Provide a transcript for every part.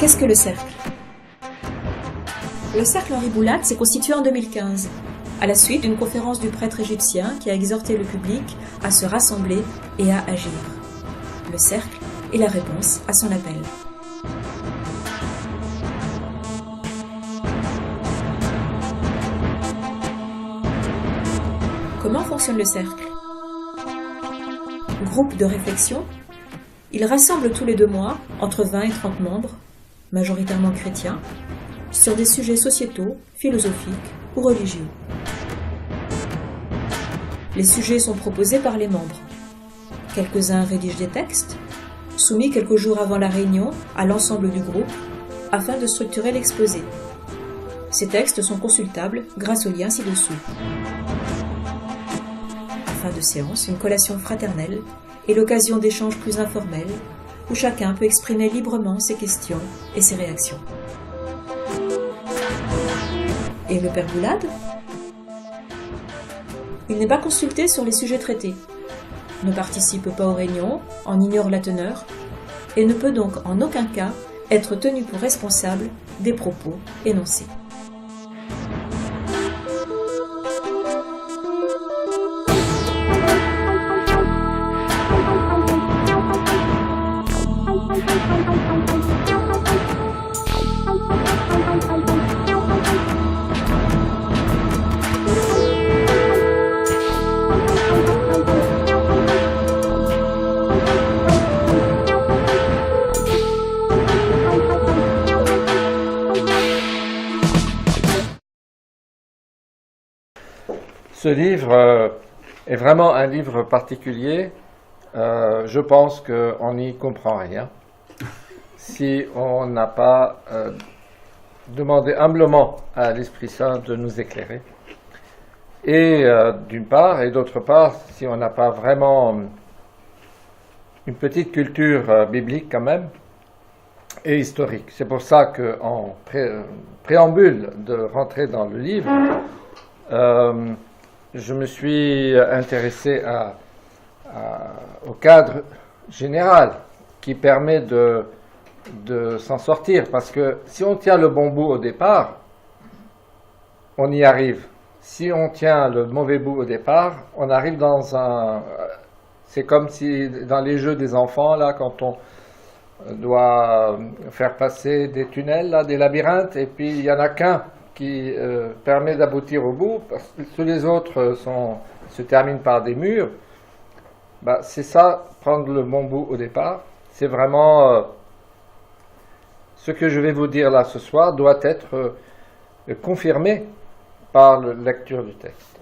Qu'est-ce que le cercle? Le cercle Henri Boulat s'est constitué en 2015, à la suite d'une conférence du prêtre égyptien qui a exhorté le public à se rassembler et à agir. Le cercle est la réponse à son appel. Comment fonctionne le cercle? Groupe de réflexion. Il rassemble tous les 2 mois entre 20 et 30 membres, majoritairement chrétiens, sur des sujets sociétaux, philosophiques ou religieux. Les sujets sont proposés par les membres. Quelques-uns rédigent des textes, soumis quelques jours avant la réunion à l'ensemble du groupe, afin de structurer l'exposé. Ces textes sont consultables grâce aux liens ci-dessous. En fin de séance, une collation fraternelle est l'occasion d'échanges plus informels, où chacun peut exprimer librement ses questions et ses réactions. Et le père Boulad? Il n'est pas consulté sur les sujets traités, ne participe pas aux réunions, en ignore la teneur, et ne peut donc en aucun cas être tenu pour responsable des propos énoncés. Ce livre est vraiment un livre particulier. Je pense qu'on n'y comprend rien si on n'a pas demandé humblement à l'Esprit Saint de nous éclairer. Et d'une part, et d'autre part, si on n'a pas vraiment une petite culture biblique quand même, et historique. C'est pour ça qu'en préambule de rentrer dans le livre, je me suis intéressé au cadre général qui permet de s'en sortir. Parce que si on tient le bon bout au départ, on y arrive. Si on tient le mauvais bout au départ, on arrive dans un... C'est comme si dans les jeux des enfants, là, quand on doit faire passer des tunnels, là, des labyrinthes, et puis il n'y en a qu'un qui permet d'aboutir au bout, parce que tous les autres se terminent par des murs. C'est ça, prendre le bon bout au départ. C'est vraiment ce que je vais vous dire là ce soir doit être confirmé par la lecture du texte.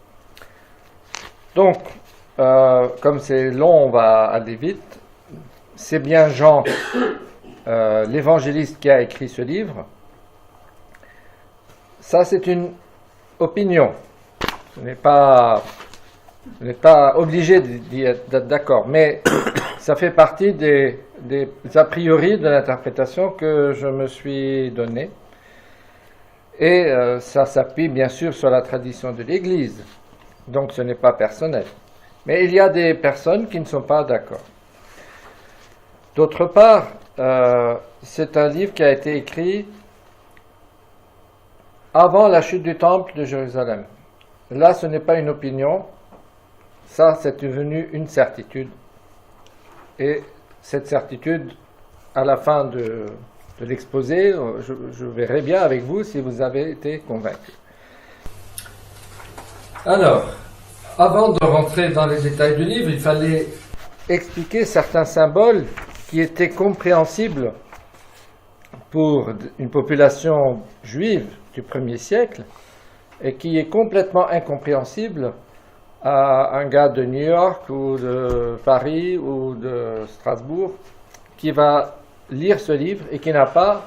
Donc, comme c'est long, on va aller vite. C'est bien Jean, l'évangéliste, qui a écrit ce livre. Ça, c'est une opinion. Vous n'êtes pas obligé d'y être d'accord, mais ça fait partie des a priori de l'interprétation que je me suis donnée. Et ça s'appuie bien sûr sur la tradition de l'Église. Donc ce n'est pas personnel. Mais il y a des personnes qui ne sont pas d'accord. D'autre part, c'est un livre qui a été écrit avant la chute du temple de Jérusalem. Là, ce n'est pas une opinion, ça, c'est devenu une certitude. Et cette certitude, à la fin de l'exposé, je verrai bien avec vous si vous avez été convaincu. Alors, avant de rentrer dans les détails du livre, il fallait expliquer certains symboles qui étaient compréhensibles pour une population juive du 1er siècle et qui est complètement incompréhensible à un gars de New York ou de Paris ou de Strasbourg qui va lire ce livre et qui n'a pas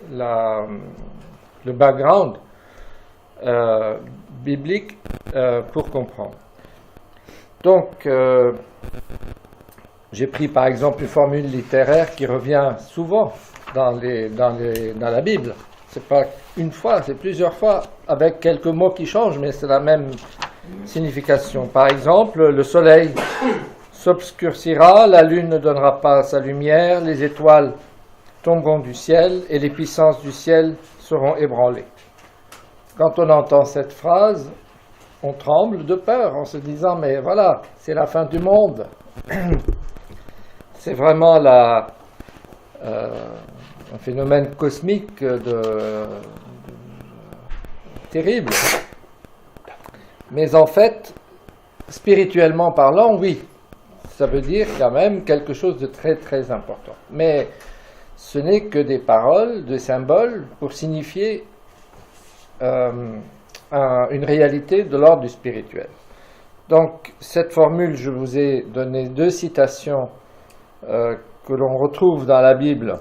le background biblique pour comprendre. Donc, j'ai pris par exemple une formule littéraire qui revient souvent dans la Bible. C'est pas une fois, c'est plusieurs fois, avec quelques mots qui changent, mais c'est la même signification. Par exemple, le soleil s'obscurcira, la lune ne donnera pas sa lumière, les étoiles tomberont du ciel et les puissances du ciel seront ébranlées. Quand on entend cette phrase, on tremble de peur en se disant mais voilà, c'est la fin du monde. C'est vraiment un phénomène cosmique terrible. Mais en fait, spirituellement parlant, oui, ça veut dire quand même quelque chose de très très important. Mais ce n'est que des paroles, des symboles pour signifier une réalité de l'ordre du spirituel. Donc cette formule, je vous ai donné 2 citations que l'on retrouve dans la Bible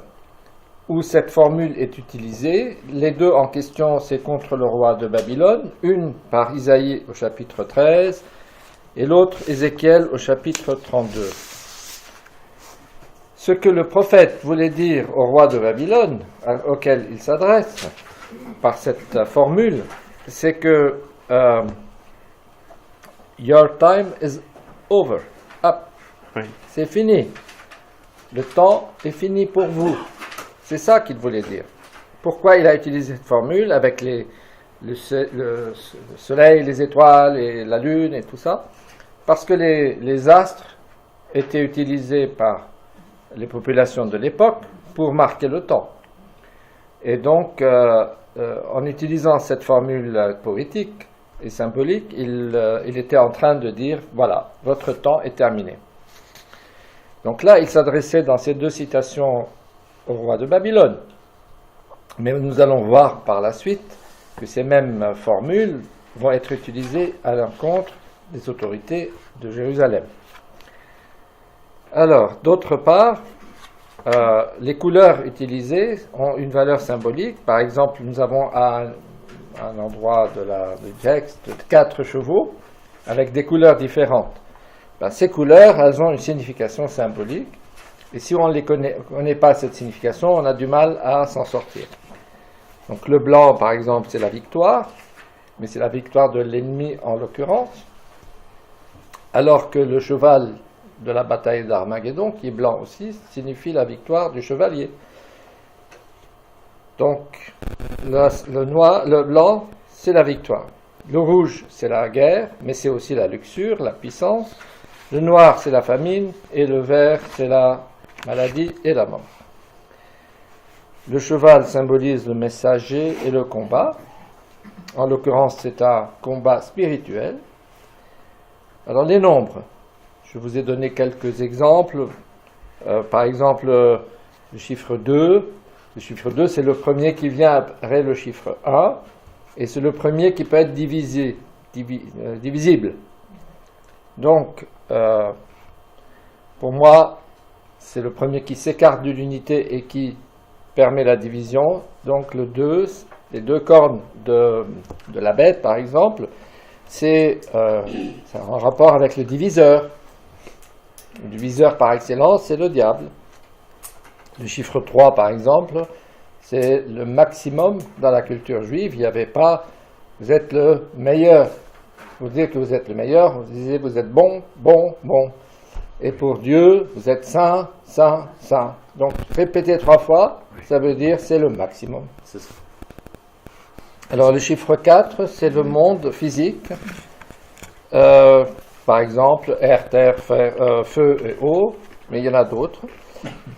où cette formule est utilisée. Les 2 en question, c'est contre le roi de Babylone, une par Isaïe au chapitre 13 et l'autre Ézéchiel au chapitre 32. Ce que le prophète voulait dire au roi de Babylone, auquel il s'adresse par cette formule, c'est que your time is over, up, oui. C'est fini, le temps est fini pour vous. C'est ça qu'il voulait dire. Pourquoi il a utilisé cette formule avec le soleil, les étoiles et la lune et tout ça? Parce que les astres étaient utilisés par les populations de l'époque pour marquer le temps. Et donc, en utilisant cette formule poétique et symbolique, il était en train de dire, voilà, votre temps est terminé. Donc là, il s'adressait dans ces 2 citations au roi de Babylone. Mais nous allons voir par la suite que ces mêmes formules vont être utilisées à l'encontre des autorités de Jérusalem. Alors, d'autre part, les couleurs utilisées ont une valeur symbolique. Par exemple, nous avons à un endroit du texte 4 chevaux avec des couleurs différentes. Ces couleurs, elles ont une signification symbolique. Et si on ne connaît pas cette signification, on a du mal à s'en sortir. Donc le blanc, par exemple, c'est la victoire, mais c'est la victoire de l'ennemi en l'occurrence, alors que le cheval de la bataille d'Armageddon, qui est blanc aussi, signifie la victoire du chevalier. Donc le blanc, c'est la victoire. Le rouge, c'est la guerre, mais c'est aussi la luxure, la puissance. Le noir, c'est la famine, et le vert, c'est la maladie et la mort. Le cheval symbolise le messager et le combat. En l'occurrence, c'est un combat spirituel. Alors, les nombres. Je vous ai donné quelques exemples. Par exemple, le chiffre 2. Le chiffre 2, c'est le premier qui vient après le chiffre 1. Et c'est le premier qui peut être divisible. Donc, pour moi, c'est le premier qui s'écarte de l'unité et qui permet la division. Donc le 2, les 2 cornes de la bête, par exemple, c'est en rapport avec le diviseur. Le diviseur par excellence, c'est le diable. Le chiffre 3, par exemple, c'est le maximum dans la culture juive. Il n'y avait pas « vous êtes le meilleur ». Vous dire que vous êtes le meilleur, vous disiez vous êtes bon, bon, bon. Et pour Dieu, vous êtes saint, saint, saint. Donc répéter 3 fois, ça veut dire c'est le maximum. C'est ça. Alors le chiffre 4, c'est le monde physique. Par exemple, air, terre, feu et eau, mais il y en a d'autres.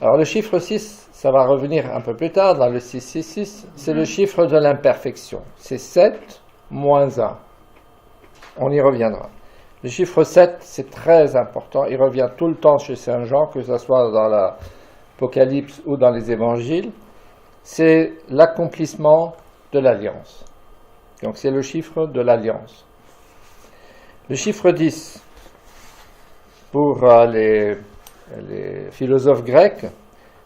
Alors le chiffre 6, ça va revenir un peu plus tard, dans le 666, c'est le chiffre de l'imperfection. C'est 7 moins 1. On y reviendra. Le chiffre 7, c'est très important. Il revient tout le temps chez Saint Jean, que ce soit dans l'Apocalypse ou dans les évangiles. C'est l'accomplissement de l'alliance. Donc c'est le chiffre de l'alliance. Le chiffre 10, pour les philosophes grecs,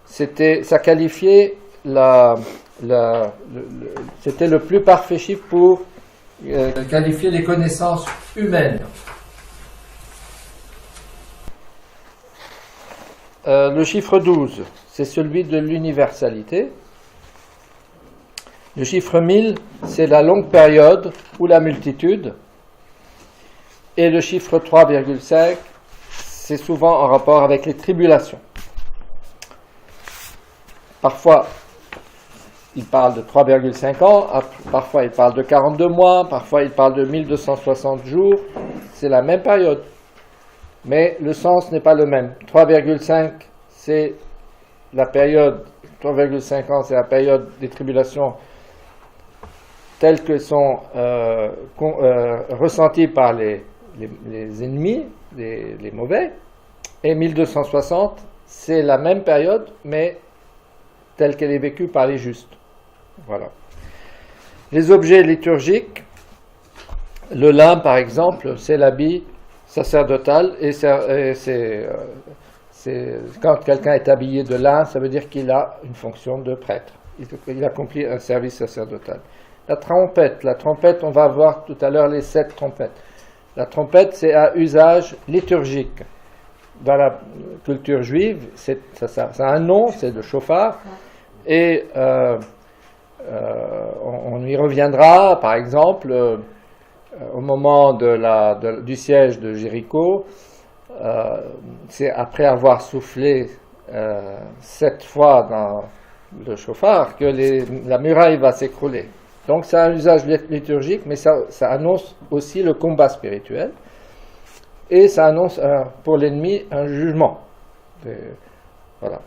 ça qualifiait c'était le plus parfait chiffre pour qualifier les connaissances humaines. Le chiffre 12, c'est celui de l'universalité. Le chiffre 1000, c'est la longue période ou la multitude. Et le chiffre 3,5, c'est souvent en rapport avec les tribulations. parfois il parle de 3,5 ans, parfois il parle de 42 mois, parfois il parle de 1260 jours, c'est la même période. Mais le sens n'est pas le même. 3,5 c'est la période, 3,5 ans c'est la période des tribulations telles que sont ressenties par les ennemis, les mauvais, et 1260 c'est la même période mais telle qu'elle est vécue par les justes. Voilà. Les objets liturgiques, le lin par exemple, c'est l'habit sacerdotal et quand quelqu'un est habillé de lin, ça veut dire qu'il a une fonction de prêtre. Il accomplit un service sacerdotal. La trompette, on va voir tout à l'heure les 7 trompettes. La trompette, c'est à usage liturgique. Dans la culture juive, ça a un nom, c'est le chauffard. Et on y reviendra, par exemple, au moment du siège de Jéricho, c'est après avoir soufflé 7 fois dans le chauffard que la muraille va s'écrouler. Donc ça a un usage liturgique, mais ça annonce aussi le combat spirituel. Et ça annonce pour l'ennemi un jugement. Voilà.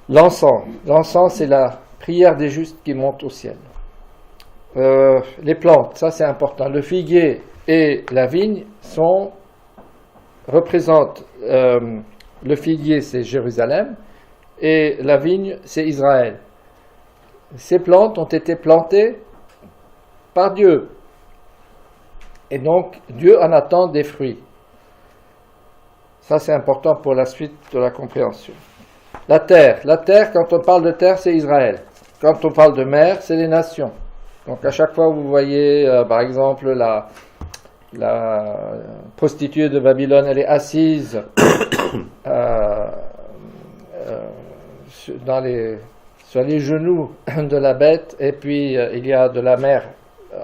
L'encens, c'est la prière des justes qui monte au ciel. Les plantes, ça c'est important. Le figuier et la vigne représentent, le figuier c'est Jérusalem et la vigne c'est Israël. Ces plantes ont été plantées par Dieu. Et donc, Dieu en attend des fruits. Ça, c'est important pour la suite de la compréhension. La terre, quand on parle de terre, c'est Israël. Quand on parle de mer, c'est les nations. Donc, à chaque fois que vous voyez, par exemple, la prostituée de Babylone, elle est assise sur les genoux de la bête, et puis il y a de la mer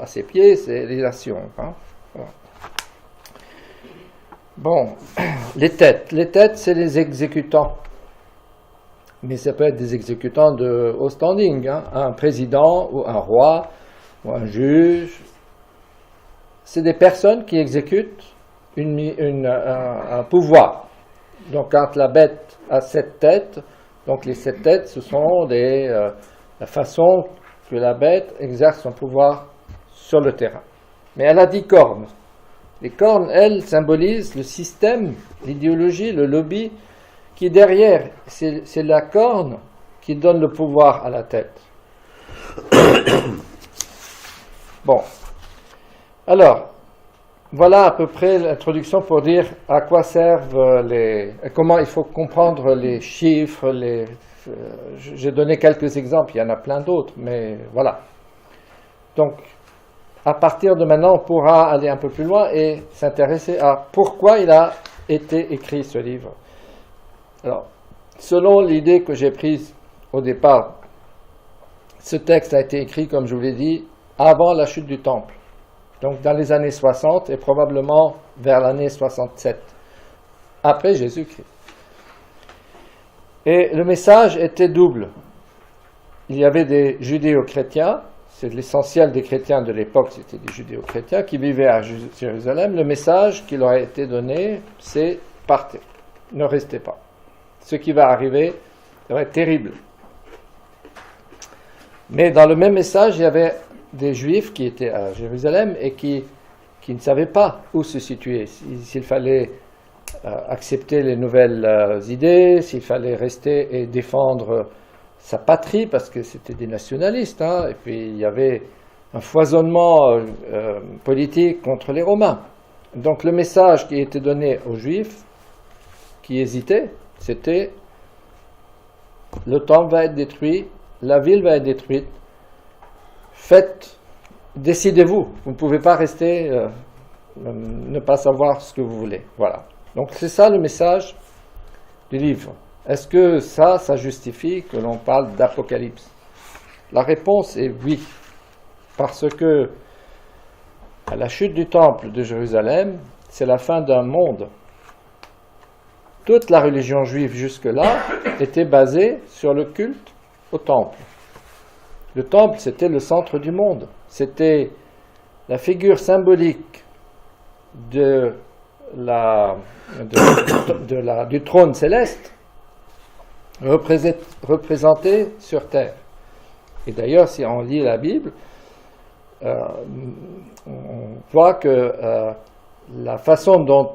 à ses pieds, c'est les nations. Hein. Voilà. Bon, les têtes, c'est les exécutants. Mais ça peut être des exécutants de haut standing, hein. Un président ou un roi ou un juge. C'est des personnes qui exécutent un pouvoir. Donc quand la bête a 7 têtes, donc les 7 têtes, ce sont la façon que la bête exerce son pouvoir sur le terrain. Mais elle a 10 cornes. Les cornes, elles, symbolisent le système, l'idéologie, le lobby qui est derrière. C'est la corne qui donne le pouvoir à la tête. Bon. Alors, voilà à peu près l'introduction pour dire à quoi servent comment il faut comprendre les chiffres. J'ai donné quelques exemples, il y en a plein d'autres, mais voilà. Donc, à partir de maintenant, on pourra aller un peu plus loin et s'intéresser à pourquoi il a été écrit ce livre. Alors, selon l'idée que j'ai prise au départ, ce texte a été écrit, comme je vous l'ai dit, avant la chute du temple. Donc dans les années 60 et probablement vers l'année 67, après Jésus-Christ. Et le message était double. Il y avait des judéo-chrétiens, c'est l'essentiel des chrétiens de l'époque, c'était des judéo-chrétiens qui vivaient à Jérusalem. Le message qui leur a été donné, c'est partez, ne restez pas. Ce qui va arriver va être terrible. Mais dans le même message, il y avait des Juifs qui étaient à Jérusalem et qui ne savaient pas où se situer, s'il fallait accepter les nouvelles idées, s'il fallait rester et défendre sa patrie, parce que c'était des nationalistes, hein, et puis il y avait un foisonnement politique contre les Romains. Donc le message qui était donné aux Juifs qui hésitaient, c'était le temple va être détruit, la ville va être détruite, décidez-vous, vous ne pouvez pas rester, ne pas savoir ce que vous voulez. Voilà. Donc c'est ça le message du livre. Est-ce que ça justifie que l'on parle d'Apocalypse? La réponse est oui, parce que à la chute du temple de Jérusalem, c'est la fin d'un monde. toute la religion juive jusque-là était basée sur le culte au temple. Le temple, c'était le centre du monde. C'était la figure symbolique du trône céleste représenté sur terre. Et d'ailleurs, si on lit la Bible, on voit que la façon dont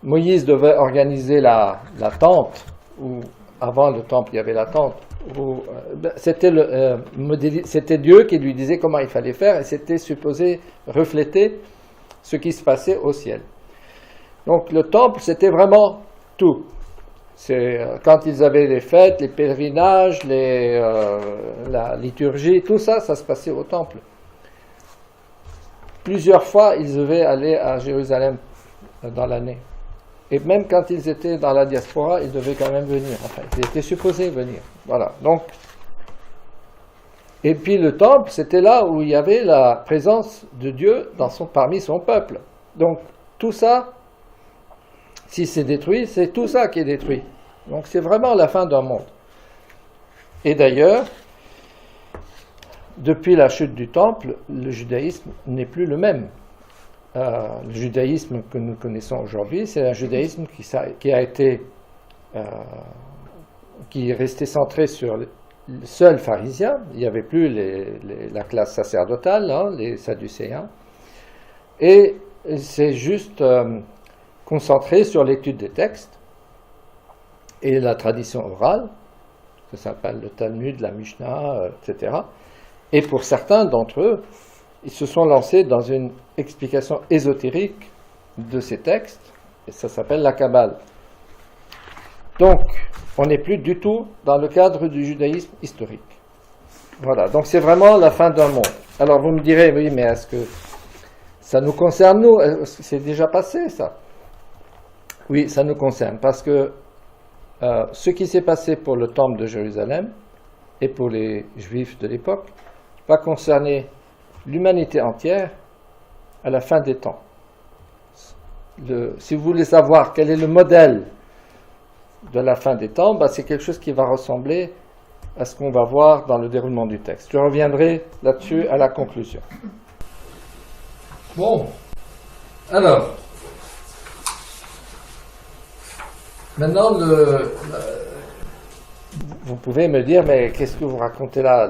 Moïse devait organiser la tente, ou avant le temple il y avait la tente, c'était Dieu qui lui disait comment il fallait faire, et c'était supposé refléter ce qui se passait au ciel. Donc le temple, c'était vraiment tout. Quand ils avaient les fêtes, les pèlerinages, la liturgie, tout ça, ça se passait au temple. Plusieurs fois, ils devaient aller à Jérusalem dans l'année. Et même quand ils étaient dans la diaspora, ils devaient quand même venir. Enfin, ils étaient supposés venir. Voilà. Donc, et puis le temple, c'était là où il y avait la présence de Dieu parmi son peuple. Donc, tout ça, si c'est détruit, c'est tout ça qui est détruit. Donc, c'est vraiment la fin d'un monde. Et d'ailleurs, depuis la chute du temple, le judaïsme n'est plus le même. Le judaïsme que nous connaissons aujourd'hui, c'est un judaïsme qui est resté centré sur le seul pharisien. Il n'y avait plus la classe sacerdotale, hein, les sadducéens. Et c'est juste concentré sur l'étude des textes et la tradition orale. Ça s'appelle le Talmud, la Mishnah, etc. Et pour certains d'entre eux, ils se sont lancés dans une explication ésotérique de ces textes, et ça s'appelle la Kabbale. Donc, on n'est plus du tout dans le cadre du judaïsme historique. Voilà, donc c'est vraiment la fin d'un monde. Alors vous me direz, oui, mais est-ce que ça nous concerne, nous? C'est déjà passé, ça? Oui, ça nous concerne, parce que ce qui s'est passé pour le temple de Jérusalem, et pour les Juifs de l'époque, va concerner l'humanité entière à la fin des temps. Si vous voulez savoir quel est le modèle de la fin des temps, c'est quelque chose qui va ressembler à ce qu'on va voir dans le déroulement du texte. Je reviendrai là-dessus à la conclusion. Bon, alors, maintenant, vous pouvez me dire, mais qu'est-ce que vous racontez là?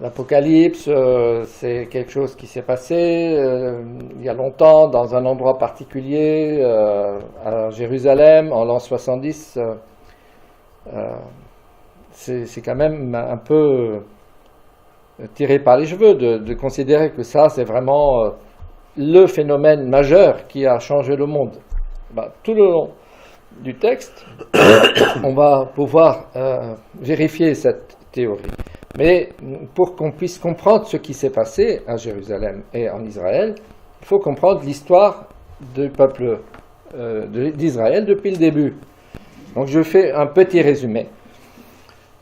L'Apocalypse, c'est quelque chose qui s'est passé il y a longtemps, dans un endroit particulier, à Jérusalem, en l'an 70. C'est quand même un peu tiré par les cheveux de considérer que ça, c'est vraiment le phénomène majeur qui a changé le monde. Tout le long du texte, on va pouvoir vérifier cette théorie. Mais pour qu'on puisse comprendre ce qui s'est passé à Jérusalem et en Israël, il faut comprendre l'histoire du peuple d'Israël depuis le début. Donc je fais un petit résumé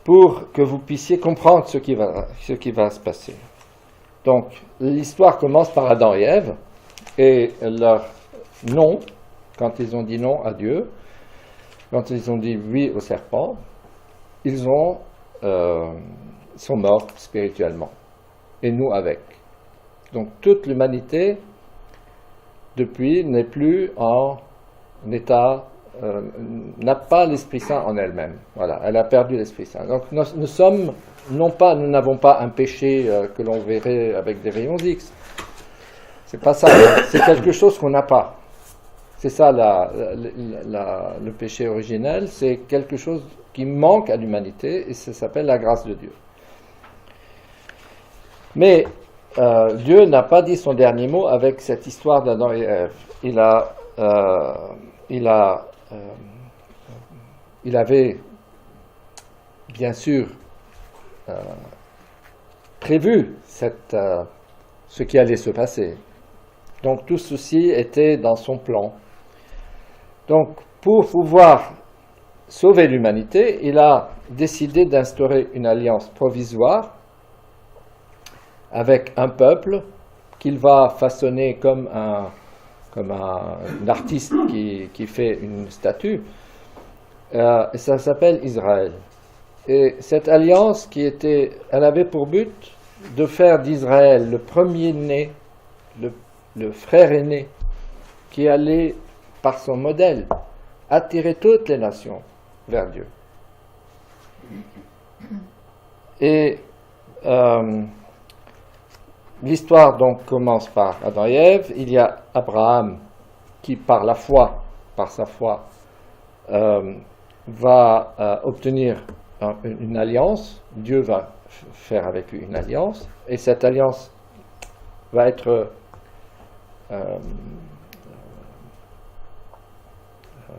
pour que vous puissiez comprendre ce qui va se passer. Donc l'histoire commence par Adam et Ève et leur non, quand ils ont dit non à Dieu, quand ils ont dit oui au serpent, ils sont morts spirituellement, et nous avec. Donc toute l'humanité, depuis, n'est plus en état, n'a pas l'Esprit Saint en elle-même. Voilà, elle a perdu l'Esprit Saint. Donc nous n'avons pas un péché que l'on verrait avec des rayons X. C'est pas ça, c'est quelque chose qu'on n'a pas. C'est ça le péché originel, c'est quelque chose qui manque à l'humanité et ça s'appelle la grâce de Dieu. Mais Dieu n'a pas dit son dernier mot avec cette histoire d'Adam et Ève. Il avait bien sûr prévu ce qui allait se passer. Donc tout ceci était dans son plan. Donc pour pouvoir sauver l'humanité, il a décidé d'instaurer une alliance provisoire avec un peuple qu'il va façonner comme un artiste qui fait une statue. et ça s'appelle Israël. Et cette alliance elle avait pour but de faire d'Israël le premier-né, le frère aîné, qui allait, par son modèle, attirer toutes les nations vers Dieu. Et l'histoire donc commence par Adam et Ève. Il y a Abraham qui, par sa foi, va obtenir une alliance. Dieu va faire avec lui une alliance, et cette alliance va être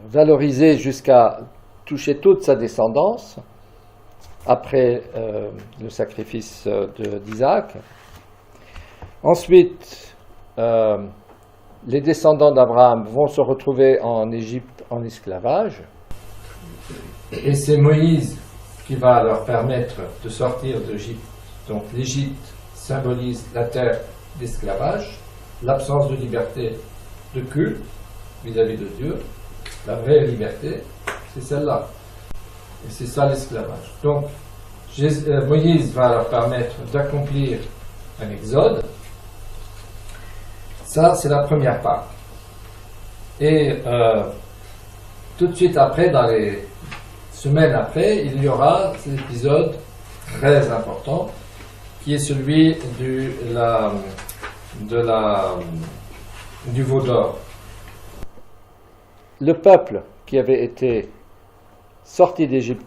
valorisée jusqu'à toucher toute sa descendance après le sacrifice d'Isaac. Ensuite, les descendants d'Abraham vont se retrouver en Égypte en esclavage, et c'est Moïse qui va leur permettre de sortir d'Égypte. Donc l'Égypte symbolise la terre d'esclavage, l'absence de liberté de culte vis-à-vis de Dieu. La vraie liberté, c'est celle-là. Et c'est ça l'esclavage. Donc Moïse va leur permettre d'accomplir un exode. Ça, c'est la première part. Et tout de suite après, dans les semaines après, il y aura cet épisode très important qui est celui du veau d'or. Le peuple qui avait été sorti d'Égypte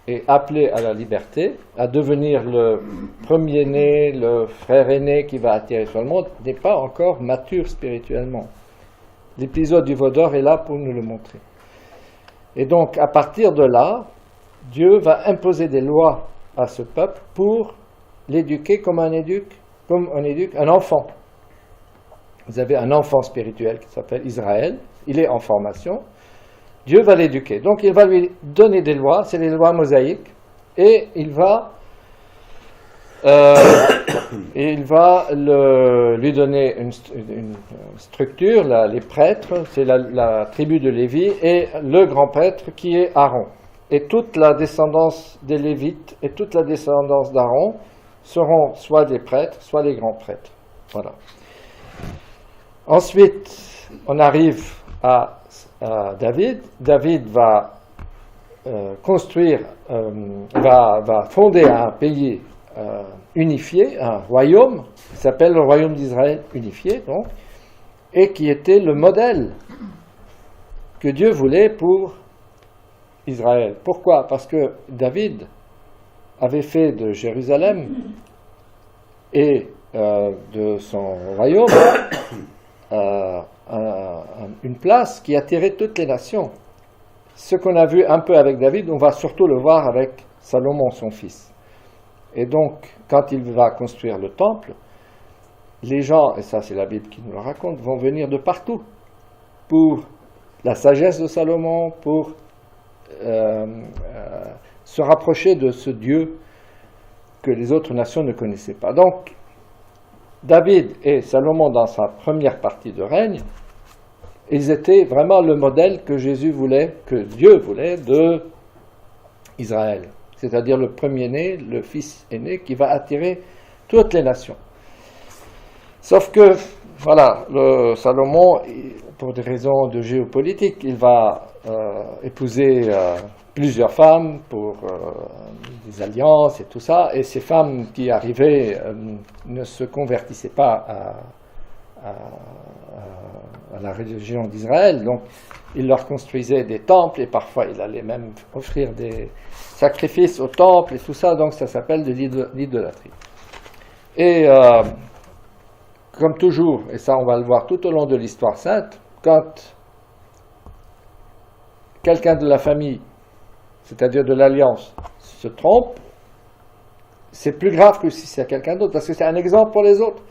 et appelé à la liberté, à devenir le premier-né, le frère aîné qui va attirer sur le monde, n'est pas encore mature spirituellement. L'épisode du veau d'or est là pour nous le montrer. Et donc, à partir de là, Dieu va imposer des lois à ce peuple pour l'éduquer comme on éduque un enfant. Vous avez un enfant spirituel qui s'appelle Israël, il est en formation, Dieu va l'éduquer. Donc il va lui donner des lois, c'est les lois mosaïques, et il va lui donner une structure, les prêtres, c'est la tribu de Lévi, et le grand prêtre qui est Aaron. Et toute la descendance des Lévites et toute la descendance d'Aaron seront soit des prêtres, soit des grands prêtres. Voilà. Ensuite, on arrive à David. David va va fonder un pays unifié, un royaume, qui s'appelle le royaume d'Israël unifié, donc, et qui était le modèle que Dieu voulait pour Israël. Pourquoi? Parce que David avait fait de Jérusalem et de son royaume une place qui attirait toutes les nations. Ce qu'on a vu un peu avec David, on va surtout le voir avec Salomon, son fils. Et donc, quand il va construire le temple, les gens, et ça c'est la Bible qui nous le raconte, vont venir de partout pour la sagesse de Salomon, pour se rapprocher de ce Dieu que les autres nations ne connaissaient pas. Donc, David et Salomon, dans sa première partie de règne, ils étaient vraiment le modèle que Dieu voulait de Israël. C'est-à-dire le premier-né, le fils aîné, qui va attirer toutes les nations. Sauf que, voilà, Salomon, pour des raisons de géopolitique, il va épouser plusieurs femmes pour des alliances et tout ça, et ces femmes qui arrivaient ne se convertissaient pas à la religion d'Israël, donc il leur construisait des temples, et parfois il allait même offrir des sacrifices au temple et tout ça, donc ça s'appelle de l'idolâtrie. Et comme toujours, et ça on va le voir tout au long de l'histoire sainte, quand quelqu'un de la famille, c'est-à-dire de l'alliance, se trompe, c'est plus grave que si c'est quelqu'un d'autre, parce que c'est un exemple pour les autres.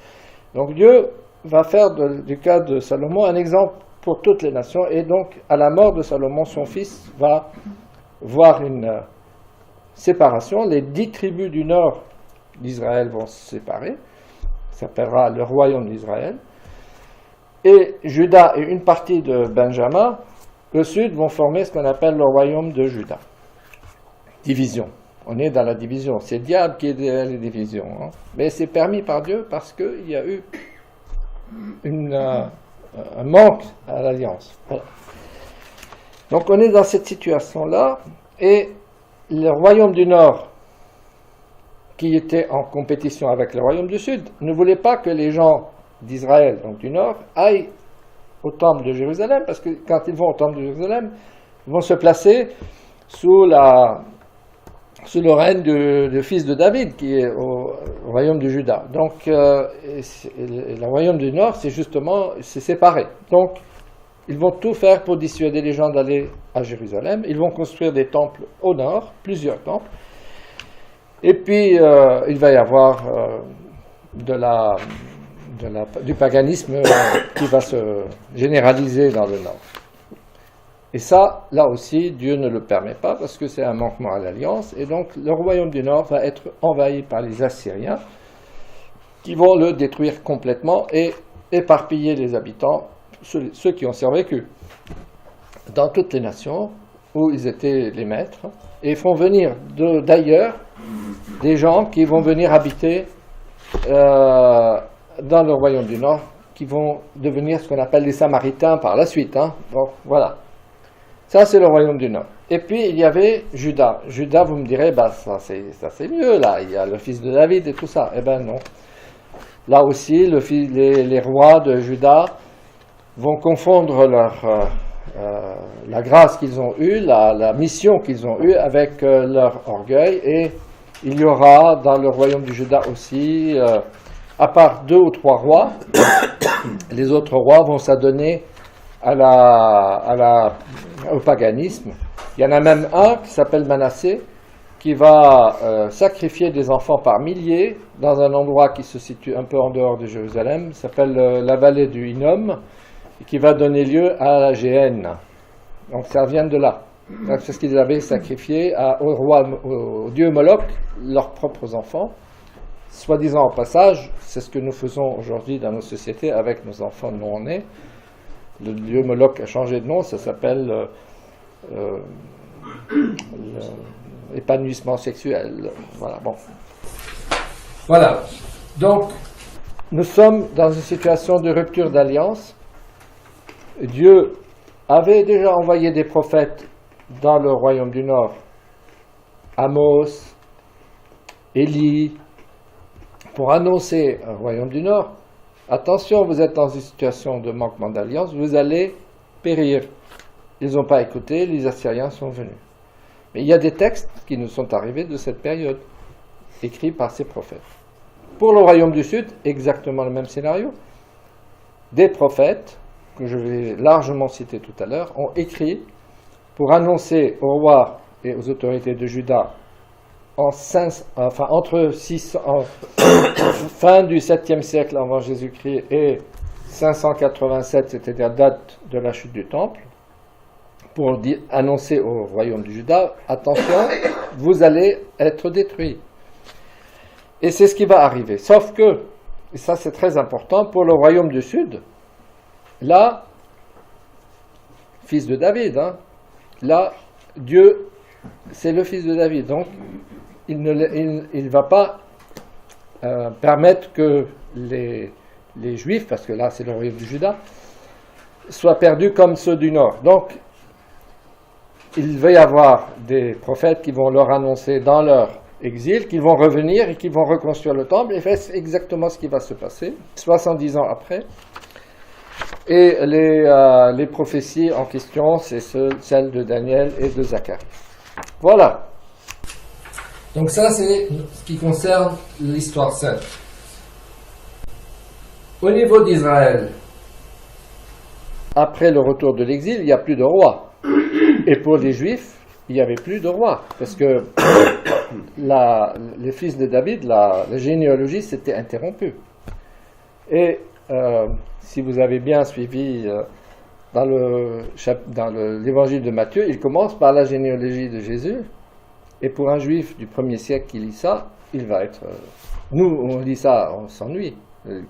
Donc Dieu va faire du cas de Salomon un exemple pour toutes les nations, et donc à la mort de Salomon, son fils va voir une séparation. Les 10 tribus du nord d'Israël vont se séparer, ça s'appellera le royaume d'Israël, et Juda et une partie de Benjamin le sud vont former ce qu'on appelle le royaume de Juda. Division. On est dans la division. C'est le diable qui est derrière les divisions. Hein. Mais c'est permis par Dieu parce qu'il y a eu un manque à l'alliance. Voilà. Donc on est dans cette situation-là, et le royaume du Nord, qui était en compétition avec le royaume du Sud, ne voulait pas que les gens d'Israël, donc du Nord, aillent au temple de Jérusalem, parce que quand ils vont au temple de Jérusalem, ils vont se placer sous le règne du fils de David, qui est au royaume de Juda. Donc, le royaume du Nord, c'est séparé. Donc, ils vont tout faire pour dissuader les gens d'aller à Jérusalem. Ils vont construire des temples au nord, plusieurs temples. Et puis, il va y avoir du paganisme qui va se généraliser dans le nord. Et ça, là aussi, Dieu ne le permet pas parce que c'est un manquement à l'alliance. Et donc, le royaume du Nord va être envahi par les Assyriens qui vont le détruire complètement et éparpiller les habitants, ceux qui ont survécu, dans toutes les nations où ils étaient les maîtres. Et ils font venir d'ailleurs des gens qui vont venir habiter dans le royaume du Nord, qui vont devenir ce qu'on appelle les Samaritains par la suite. Hein. Bon, voilà. Ça, c'est le royaume du Nord. Et puis, il y avait Juda. Juda, vous me direz, ça c'est mieux, là. Il y a le fils de David et tout ça. Eh bien, non. Là aussi, les rois de Juda vont confondre la grâce qu'ils ont eue, la mission qu'ils ont eue avec leur orgueil. Et il y aura dans le royaume du Juda aussi, à part 2 ou 3 rois, les autres rois vont s'adonner au paganisme. Il y en a même un qui s'appelle Manassé, qui va sacrifier des enfants par milliers dans un endroit qui se situe un peu en dehors de Jérusalem, s'appelle la vallée du Hinnom, et qui va donner lieu à la géhenne. Donc ça vient de là. C'est ce qu'ils avaient sacrifié au dieu Moloch, leurs propres enfants. Soi-disant au passage, c'est ce que nous faisons aujourd'hui dans nos sociétés avec nos enfants non-nés. Le dieu Moloch a changé de nom, ça s'appelle l'épanouissement sexuel. Voilà, bon. Voilà. Donc, nous sommes dans une situation de rupture d'alliance. Dieu avait déjà envoyé des prophètes dans le royaume du Nord. Amos, Élie, pour annoncer au royaume du Nord, attention, vous êtes dans une situation de manquement d'alliance, vous allez périr. Ils n'ont pas écouté, les Assyriens sont venus. Mais il y a des textes qui nous sont arrivés de cette période, écrits par ces prophètes. Pour le royaume du Sud, exactement le même scénario. Des prophètes, que je vais largement citer tout à l'heure, ont écrit pour annoncer au roi et aux autorités de Juda fin du 7e siècle avant Jésus-Christ et 587, c'était la date de la chute du temple, pour annoncer au royaume du Juda, attention, vous allez être détruits. Et c'est ce qui va arriver. Sauf que, et ça c'est très important, pour le royaume du Sud, là, fils de David, hein, là, Dieu, c'est le fils de David, donc il ne va pas permettre que les Juifs, parce que là c'est le royaume du Juda, soient perdus comme ceux du Nord. Donc, il va y avoir des prophètes qui vont leur annoncer dans leur exil qu'ils vont revenir et qu'ils vont reconstruire le temple, et c'est exactement ce qui va se passer 70 ans après. Et les prophéties en question, c'est celles de Daniel et de Zacharie. Voilà. Donc ça, c'est ce qui concerne l'histoire sainte. Au niveau d'Israël, après le retour de l'exil, il n'y a plus de roi. Et pour les Juifs, il n'y avait plus de roi. Parce que les fils de David, la généalogie s'était interrompue. Et si vous avez bien suivi dans l'évangile de Matthieu, il commence par la généalogie de Jésus. Et pour un juif du 1er siècle qui lit ça, il va être... nous, on lit ça, on s'ennuie.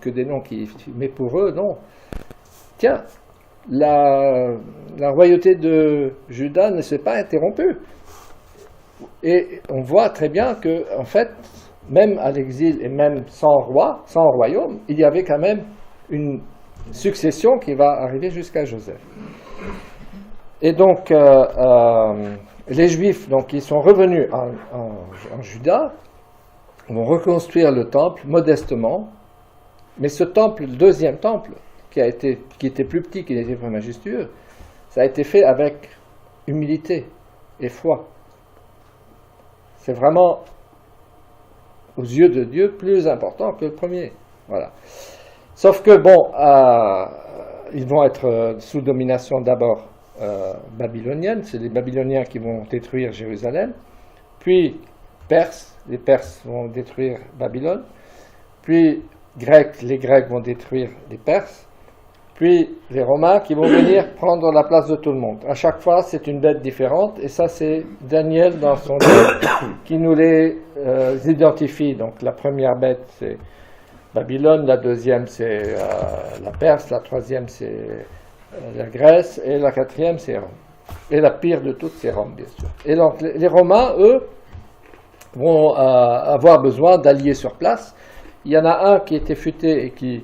Que des noms qui... Mais pour eux, non. Tiens, la royauté de Juda ne s'est pas interrompue. Et on voit très bien que, en fait, même à l'exil et même sans roi, sans royaume, il y avait quand même une succession qui va arriver jusqu'à Joseph. Et donc, les Juifs, donc, ils sont revenus en Juda, vont reconstruire le temple modestement, mais ce temple, le deuxième temple, qui était plus petit, qui n'était pas majestueux, ça a été fait avec humilité et foi. C'est vraiment, aux yeux de Dieu, plus important que le premier. Voilà. Sauf que, bon, ils vont être sous domination d'abord babylonienne, c'est les Babyloniens qui vont détruire Jérusalem, puis Perses, les Perses vont détruire Babylone, puis les Grecs vont détruire les Perses, puis les Romains qui vont venir prendre la place de tout le monde. À chaque fois, c'est une bête différente, et ça, c'est Daniel dans son livre qui nous les identifie. Donc, la première bête, c'est Babylone, la deuxième, c'est la Perse, la troisième, c'est la Grèce, et la quatrième, c'est Rome. Et la pire de toutes, c'est Rome, bien sûr. Et donc, les Romains, eux, vont avoir besoin d'alliés sur place. Il y en a un qui était futé et qui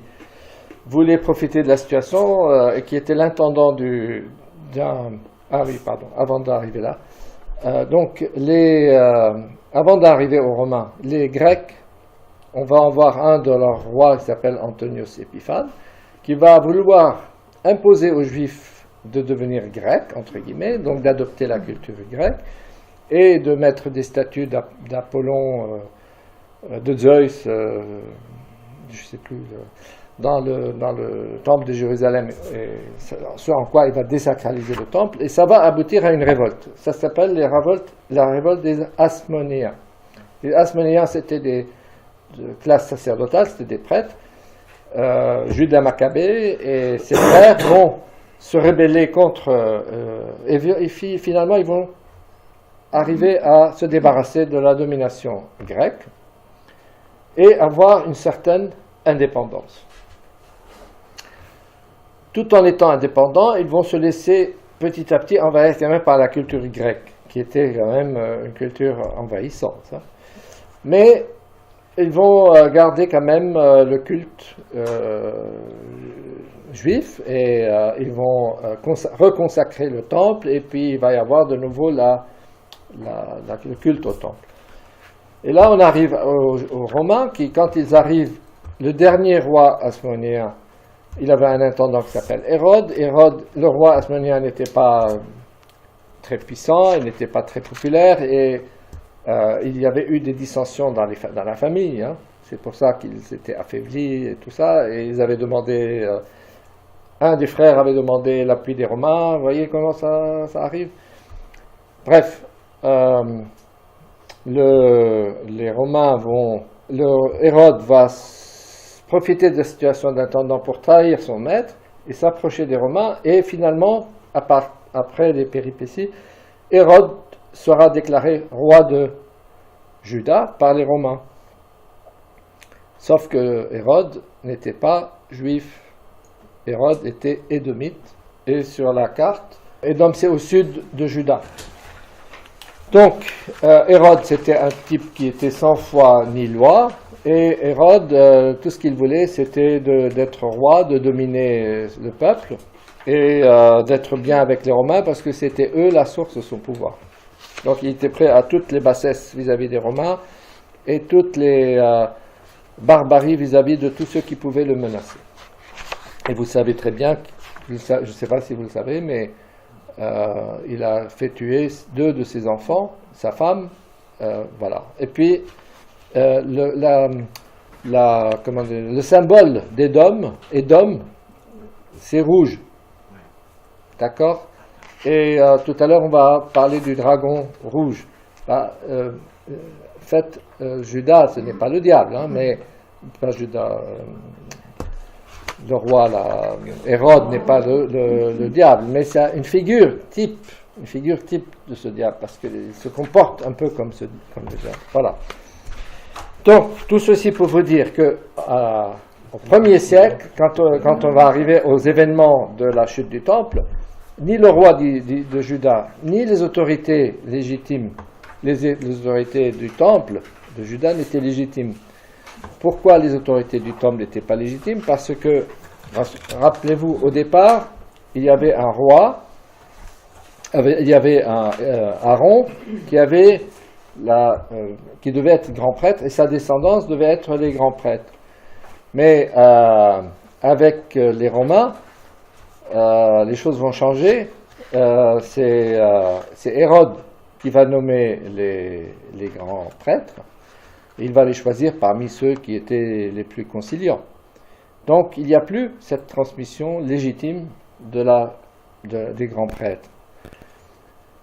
voulait profiter de la situation et qui était l'intendant avant d'arriver là. Avant d'arriver aux Romains, les Grecs, on va en voir un de leurs rois qui s'appelle Antonios Épiphane, qui va vouloir imposer aux Juifs de devenir grecs, entre guillemets, donc d'adopter la culture grecque, et de mettre des statues d'Apollon, de Zeus, je ne sais plus, dans le temple de Jérusalem, ce en quoi il va désacraliser le temple, et ça va aboutir à une révolte. Ça s'appelle la révolte des Hasmonéens. Les Hasmonéens, c'était des classes sacerdotales, c'était des prêtres. Judas Maccabée et ses frères vont se rebeller contre, et finalement ils vont arriver à se débarrasser de la domination grecque et avoir une certaine indépendance. Tout en étant indépendants, ils vont se laisser petit à petit envahir quand même par la culture grecque, qui était quand même une culture envahissante. Hein. Mais ils vont garder quand même le culte juif et ils vont reconsacrer le temple et puis il va y avoir de nouveau le culte au temple. Et là on arrive aux Romains qui, quand ils arrivent, le dernier roi hasmonéen, il avait un intendant qui s'appelle Hérode. Hérode, le roi hasmonéen n'était pas très puissant, il n'était pas très populaire et il y avait eu des dissensions dans la famille, hein. C'est pour ça qu'ils s'étaient affaiblis et tout ça, et ils avaient demandé, un des frères avait demandé l'appui des Romains, vous voyez comment ça arrive. Bref, les Romains Hérode va profiter de la situation d'intendant pour trahir son maître et s'approcher des Romains, et finalement, après les péripéties, Hérode sera déclaré roi de Juda par les Romains. Sauf que Hérode n'était pas juif. Hérode était édomite. Et sur la carte, Édom c'est au sud de Juda. Donc, Hérode c'était un type qui était sans foi ni loi. Et Hérode, tout ce qu'il voulait c'était d'être roi, de dominer le peuple et d'être bien avec les Romains parce que c'était eux la source de son pouvoir. Donc il était prêt à toutes les bassesses vis-à-vis des Romains et toutes les barbaries vis-à-vis de tous ceux qui pouvaient le menacer. Et vous savez très bien, je ne sais pas si vous le savez, mais il a fait tuer 2 de ses enfants, sa femme, voilà. Et puis le symbole d'Édom, c'est rouge, d'accord? Et tout à l'heure, on va parler du dragon rouge. En fait, Judas, ce n'est pas le diable, hein, mais pas Judas, le roi, là, Hérode n'est pas le diable, mais c'est une figure type de ce diable, parce qu'il se comporte un peu comme le diable. Voilà. Donc, tout ceci pour vous dire que Au 1er siècle, quand on va arriver aux événements de la chute du temple, ni le roi de Juda, ni les autorités légitimes, les autorités du temple de Juda n'étaient légitimes. Pourquoi les autorités du temple n'étaient pas légitimes? Parce que, rappelez-vous, au départ, il y avait un roi, il y avait un Aaron qui devait être grand prêtre, et sa descendance devait être les grands prêtres. Mais avec les Romains, les choses vont changer. C'est Hérode qui va nommer les grands prêtres. Il va les choisir parmi ceux qui étaient les plus conciliants. Donc il n'y a plus cette transmission légitime des grands prêtres.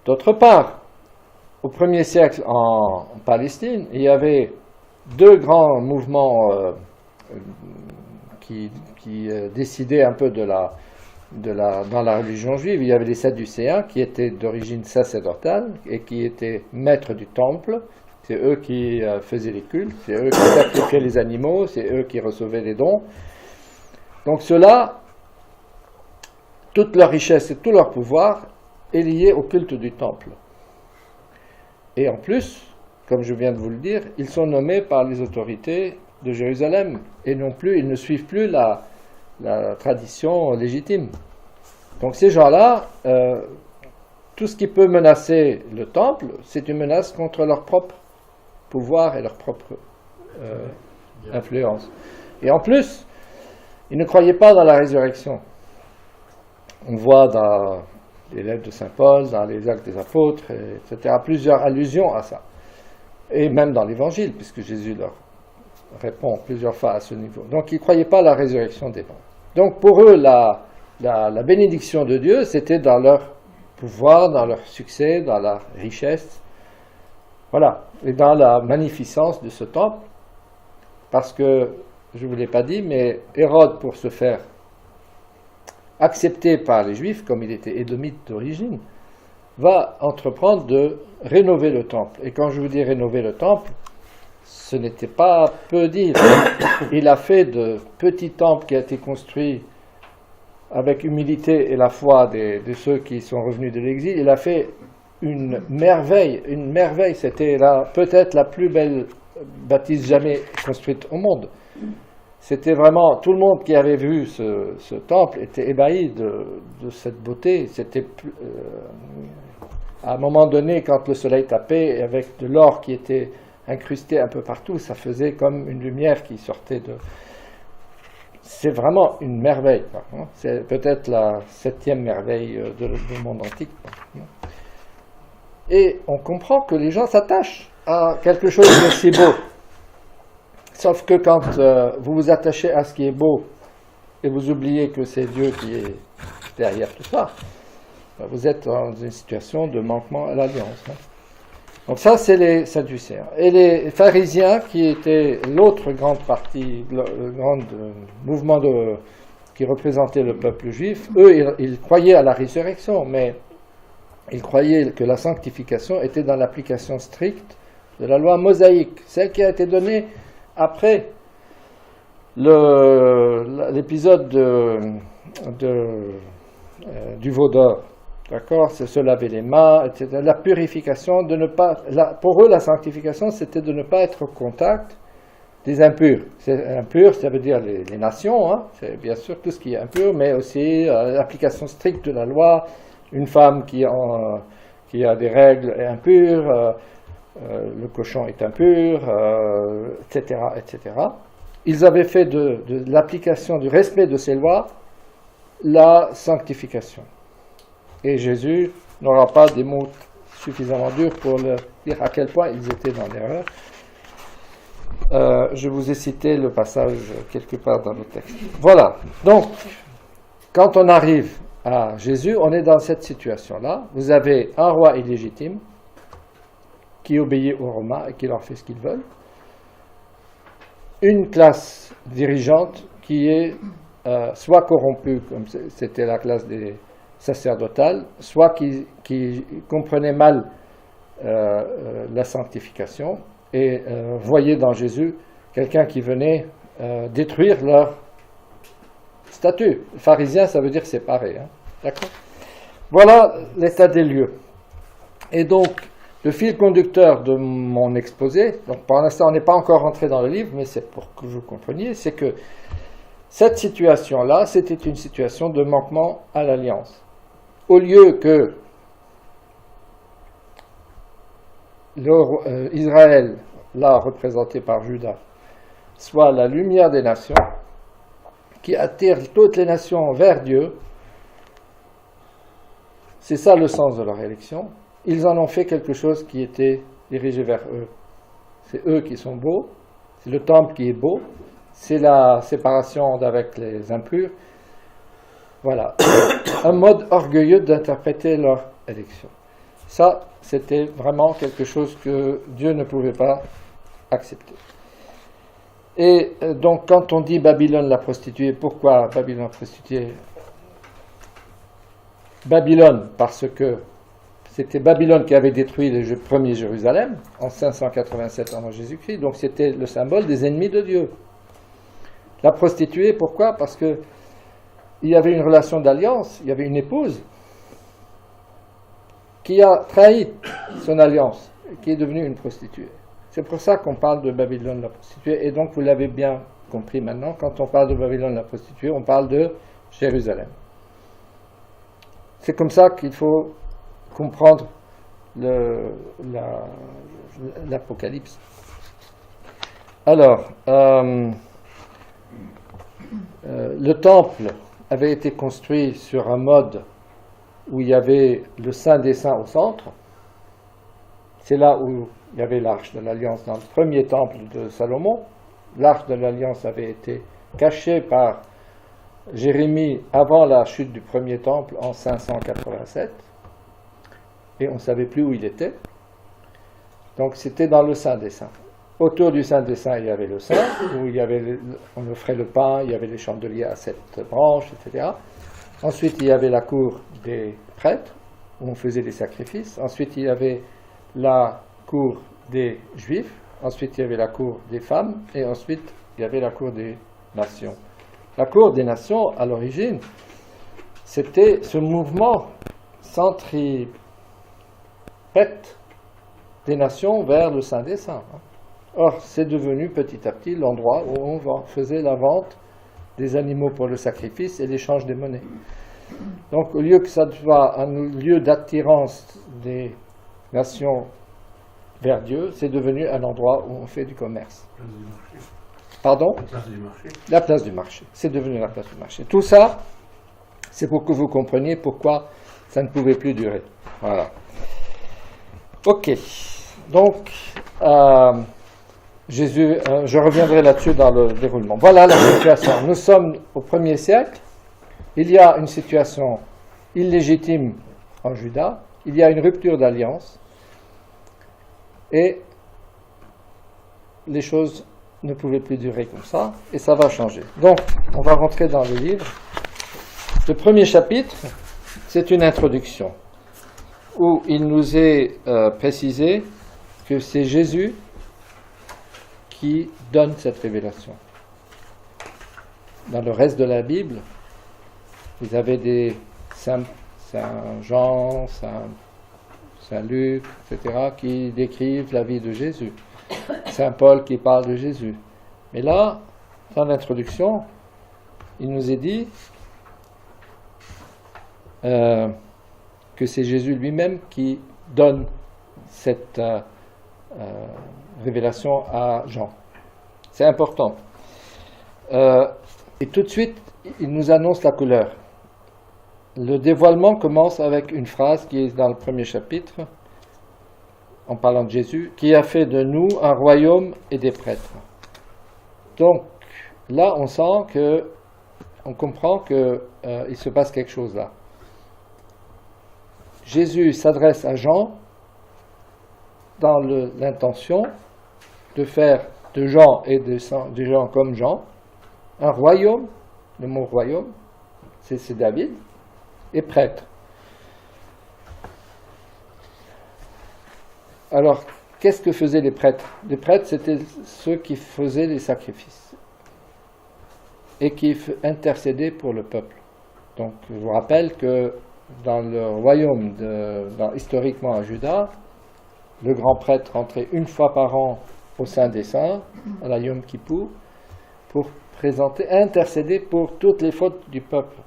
D'autre part, au 1er siècle en Palestine, il y avait deux grands mouvements qui décidaient un peu dans la religion juive. Il y avait les Sadducéens qui étaient d'origine sacerdotale et qui étaient maîtres du temple. C'est eux qui faisaient les cultes, c'est eux qui sacrifiaient les animaux, c'est eux qui recevaient les dons. Donc ceux-là, toute leur richesse et tout leur pouvoir est lié au culte du temple. Et en plus, comme je viens de vous le dire, ils sont nommés par les autorités de Jérusalem et non plus, ils ne suivent plus la tradition légitime. Donc ces gens-là, tout ce qui peut menacer le temple, c'est une menace contre leur propre pouvoir et leur propre influence. Et en plus, ils ne croyaient pas dans la résurrection. On voit dans les lettres de Saint Paul, dans les actes des apôtres, etc., plusieurs allusions à ça. Et même dans l'Évangile, puisque Jésus leur répond plusieurs fois à ce niveau. Donc ils ne croyaient pas à la résurrection des morts. Donc pour eux, la bénédiction de Dieu, c'était dans leur pouvoir, dans leur succès, dans la richesse, voilà, et dans la magnificence de ce temple, parce que, je ne vous l'ai pas dit, mais Hérode, pour se faire accepter par les Juifs, comme il était édomite d'origine, va entreprendre de rénover le temple. Et quand je vous dis rénover le temple, ce n'était pas peu dire. Il a fait de petits temples qui a été construit avec humilité et la foi de ceux qui sont revenus de l'exil. Il a fait une merveille, c'était peut-être la plus belle bâtisse jamais construite au monde. C'était vraiment, tout le monde qui avait vu ce temple était ébahi de cette beauté. C'était à un moment donné, quand le soleil tapait, avec de l'or qui était incrusté un peu partout, ça faisait comme une lumière qui sortait de... C'est vraiment une merveille. C'est peut-être la 7e merveille du monde antique. Et on comprend que les gens s'attachent à quelque chose de si beau. Sauf que quand vous vous attachez à ce qui est beau et vous oubliez que c'est Dieu qui est derrière tout ça, vous êtes dans une situation de manquement à l'alliance. Donc ça, c'est les Sadducéens. Et les pharisiens, qui étaient l'autre grande partie, le grand mouvement qui représentait le peuple juif, eux, ils croyaient à la résurrection, mais ils croyaient que la sanctification était dans l'application stricte de la loi mosaïque, celle qui a été donnée après l'épisode du veau d'or. D'accord, c'est se laver les mains, etc. La purification, pour eux, la sanctification, c'était de ne pas être au contact des impurs. Impurs, ça veut dire les nations, hein. C'est bien sûr tout ce qui est impur, mais aussi l'application stricte de la loi. Une femme qui a des règles est impure, le cochon est impur, etc., etc. Ils avaient fait de l'application, du respect de ces lois, la sanctification. Et Jésus n'aura pas des mots suffisamment durs pour leur dire à quel point ils étaient dans l'erreur. Je vous ai cité le passage quelque part dans le texte. Voilà. Donc, quand on arrive à Jésus, on est dans cette situation-là. Vous avez un roi illégitime qui obéit aux Romains et qui leur fait ce qu'ils veulent. Une classe dirigeante qui est soit corrompue, comme c'était la classe des sacerdotale, soit qui comprenait mal la sanctification et voyait dans Jésus quelqu'un qui venait détruire leur statut. Pharisien, ça veut dire séparé. Hein. D'accord ? Voilà l'état des lieux. Et donc, le fil conducteur de mon exposé, donc pour l'instant on n'est pas encore rentré dans le livre, mais c'est pour que vous compreniez, c'est que cette situation-là, c'était une situation de manquement à l'alliance. Au lieu que Israël, là représenté par Judas, soit la lumière des nations, qui attire toutes les nations vers Dieu, c'est ça le sens de leur élection. Ils en ont fait quelque chose qui était dirigé vers eux. C'est eux qui sont beaux, c'est le temple qui est beau, c'est la séparation d'avec les impurs. Voilà, un mode orgueilleux d'interpréter leur élection. Ça, c'était vraiment quelque chose que Dieu ne pouvait pas accepter. Et donc, quand on dit Babylone la prostituée, pourquoi Babylone la prostituée ? Babylone, parce que c'était Babylone qui avait détruit le premier Jérusalem en 587 avant Jésus-Christ, donc c'était le symbole des ennemis de Dieu. La prostituée, pourquoi ? Parce que il y avait une relation d'alliance, il y avait une épouse qui a trahi son alliance, qui est devenue une prostituée. C'est pour ça qu'on parle de Babylone la prostituée, et donc vous l'avez bien compris maintenant, quand on parle de Babylone la prostituée, on parle de Jérusalem. C'est comme ça qu'il faut comprendre l'Apocalypse. Alors, le temple avait été construit sur un mode où il y avait le Saint des Saints au centre. C'est là où il y avait l'Arche de l'Alliance dans le premier temple de Salomon. L'Arche de l'Alliance avait été cachée par Jérémie avant la chute du premier temple en 587. Et on ne savait plus où il était. Donc c'était dans le Saint des Saints. Autour du Saint des Saints, il y avait le Saint, où on offrait le pain, il y avait les chandeliers à 7 branches, etc. Ensuite, il y avait la cour des prêtres, où on faisait des sacrifices. Ensuite, il y avait la cour des Juifs. Ensuite, il y avait la cour des femmes. Et ensuite, il y avait la cour des nations. La cour des nations, à l'origine, c'était ce mouvement centripète des nations vers le Saint des Saints. Or, c'est devenu petit à petit l'endroit où on faisait la vente des animaux pour le sacrifice et l'échange des monnaies. Donc, au lieu que ça soit un lieu d'attirance des nations vers Dieu, c'est devenu un endroit où on fait du commerce. Pardon ? La place du marché. La place du marché. C'est devenu la place du marché. Tout ça, c'est pour que vous compreniez pourquoi ça ne pouvait plus durer. Voilà. Ok. Donc, Jésus, je reviendrai là-dessus dans le déroulement. Voilà la situation. Nous sommes au 1er siècle. Il y a une situation illégitime en Juda. Il y a une rupture d'alliance. Et les choses ne pouvaient plus durer comme ça. Et ça va changer. Donc, on va rentrer dans le livre. Le premier chapitre, c'est une introduction où il nous est précisé que c'est Jésus qui donne cette révélation. Dans le reste de la Bible, vous avez des Saint Jean, Saint Luc, etc., qui décrivent la vie de Jésus. Saint Paul qui parle de Jésus. Mais là, dans l'introduction, il nous est dit que c'est Jésus lui-même qui donne cette révélation à Jean. C'est important. Et tout de suite, il nous annonce la couleur. Le dévoilement commence avec une phrase qui est dans le premier chapitre, en parlant de Jésus, qui a fait de nous un royaume et des prêtres. Donc, là, on comprend qu'il se passe quelque chose là. Jésus s'adresse à Jean dans l'intention de faire de Jean et des gens comme Jean un royaume. Le mot royaume, c'est David, et prêtre. Alors, qu'est-ce que faisaient les prêtres ? Les prêtres, c'était ceux qui faisaient les sacrifices. et qui fait intercéder pour le peuple. Donc je vous rappelle que dans le royaume, historiquement à Juda, le grand prêtre rentrait une fois par an au Saint des Saints, à la Yom Kippour, pour intercéder pour toutes les fautes du peuple.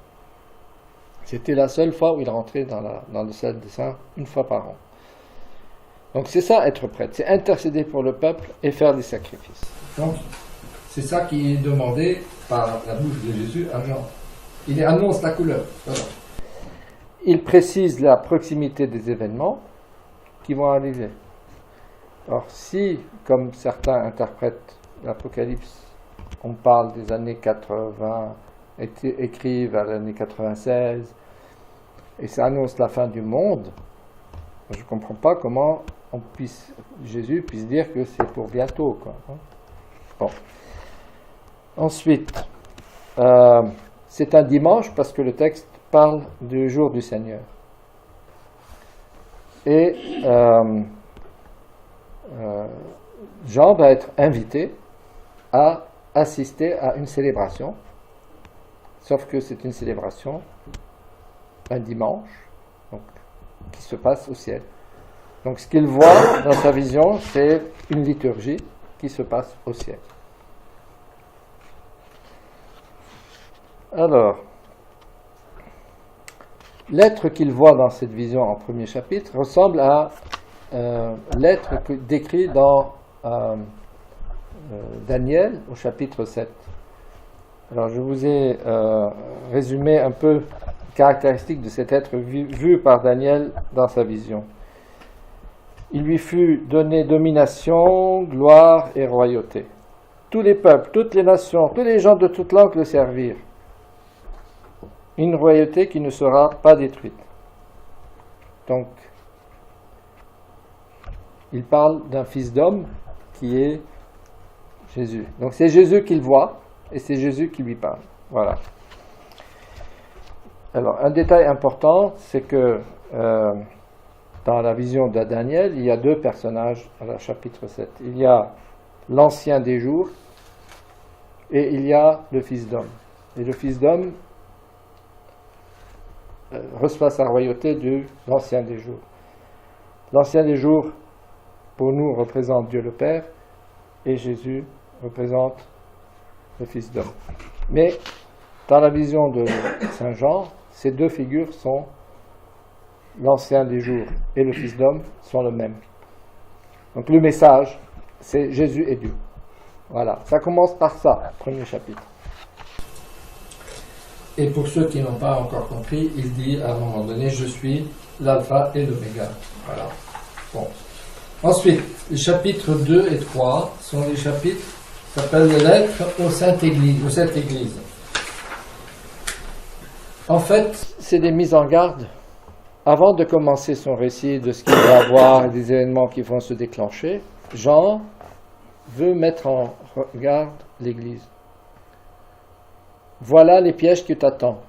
C'était la seule fois où il rentrait dans le Saint des Saints, une fois par an. Donc c'est ça être prêtre, c'est intercéder pour le peuple et faire des sacrifices. Donc c'est ça qui est demandé par la bouche de Jésus à Jean. Il annonce la couleur. Voilà. Il précise la proximité des événements qui vont arriver. Alors si, comme certains interprètent l'Apocalypse, on parle des années 80, écrivent à l'année 96, et ça annonce la fin du monde, je ne comprends pas comment Jésus puisse dire que c'est pour bientôt, quoi. Bon. Ensuite, c'est un dimanche parce que le texte parle du jour du Seigneur. Et Jean va être invité à assister à une célébration, sauf que c'est une célébration un dimanche, donc, qui se passe au ciel. Donc ce qu'il voit dans sa vision, c'est une liturgie qui se passe au ciel. Alors, l'être qu'il voit dans cette vision en premier chapitre ressemble à l'être décrit dans Daniel au chapitre 7. Alors je vous ai résumé un peu les caractéristiques de cet être vu par Daniel dans sa vision. Il lui fut donné domination, gloire et royauté. Tous les peuples, toutes les nations, tous les gens de toute langue le servirent. Une royauté qui ne sera pas détruite. Donc, il parle d'un fils d'homme qui est Jésus. Donc c'est Jésus qu'il voit et c'est Jésus qui lui parle. Voilà. Alors, un détail important, c'est que dans la vision de Daniel, il y a deux personnages dans le chapitre 7. Il y a l'ancien des jours et il y a le fils d'homme. Et le fils d'homme reçoit sa royauté de l'ancien des jours. L'ancien des jours, pour nous, représente Dieu le Père et Jésus représente le fils d'homme. Mais dans la vision de Saint Jean, ces deux figures sont l'ancien des jours et le fils d'homme sont le même. Donc le message, c'est Jésus et Dieu. Voilà, ça commence par ça, premier chapitre. Et pour ceux qui n'ont pas encore compris, il dit à un moment donné, je suis l'alpha et l'oméga. Voilà. Bon. Ensuite, les chapitres 2 et 3 sont les chapitres qui s'appellent les lettres aux Saintes Églises. En fait, c'est des mises en garde. Avant de commencer son récit de ce qu'il va avoir et des événements qui vont se déclencher, Jean veut mettre en garde l'Église. Voilà les pièges qui t'attendent.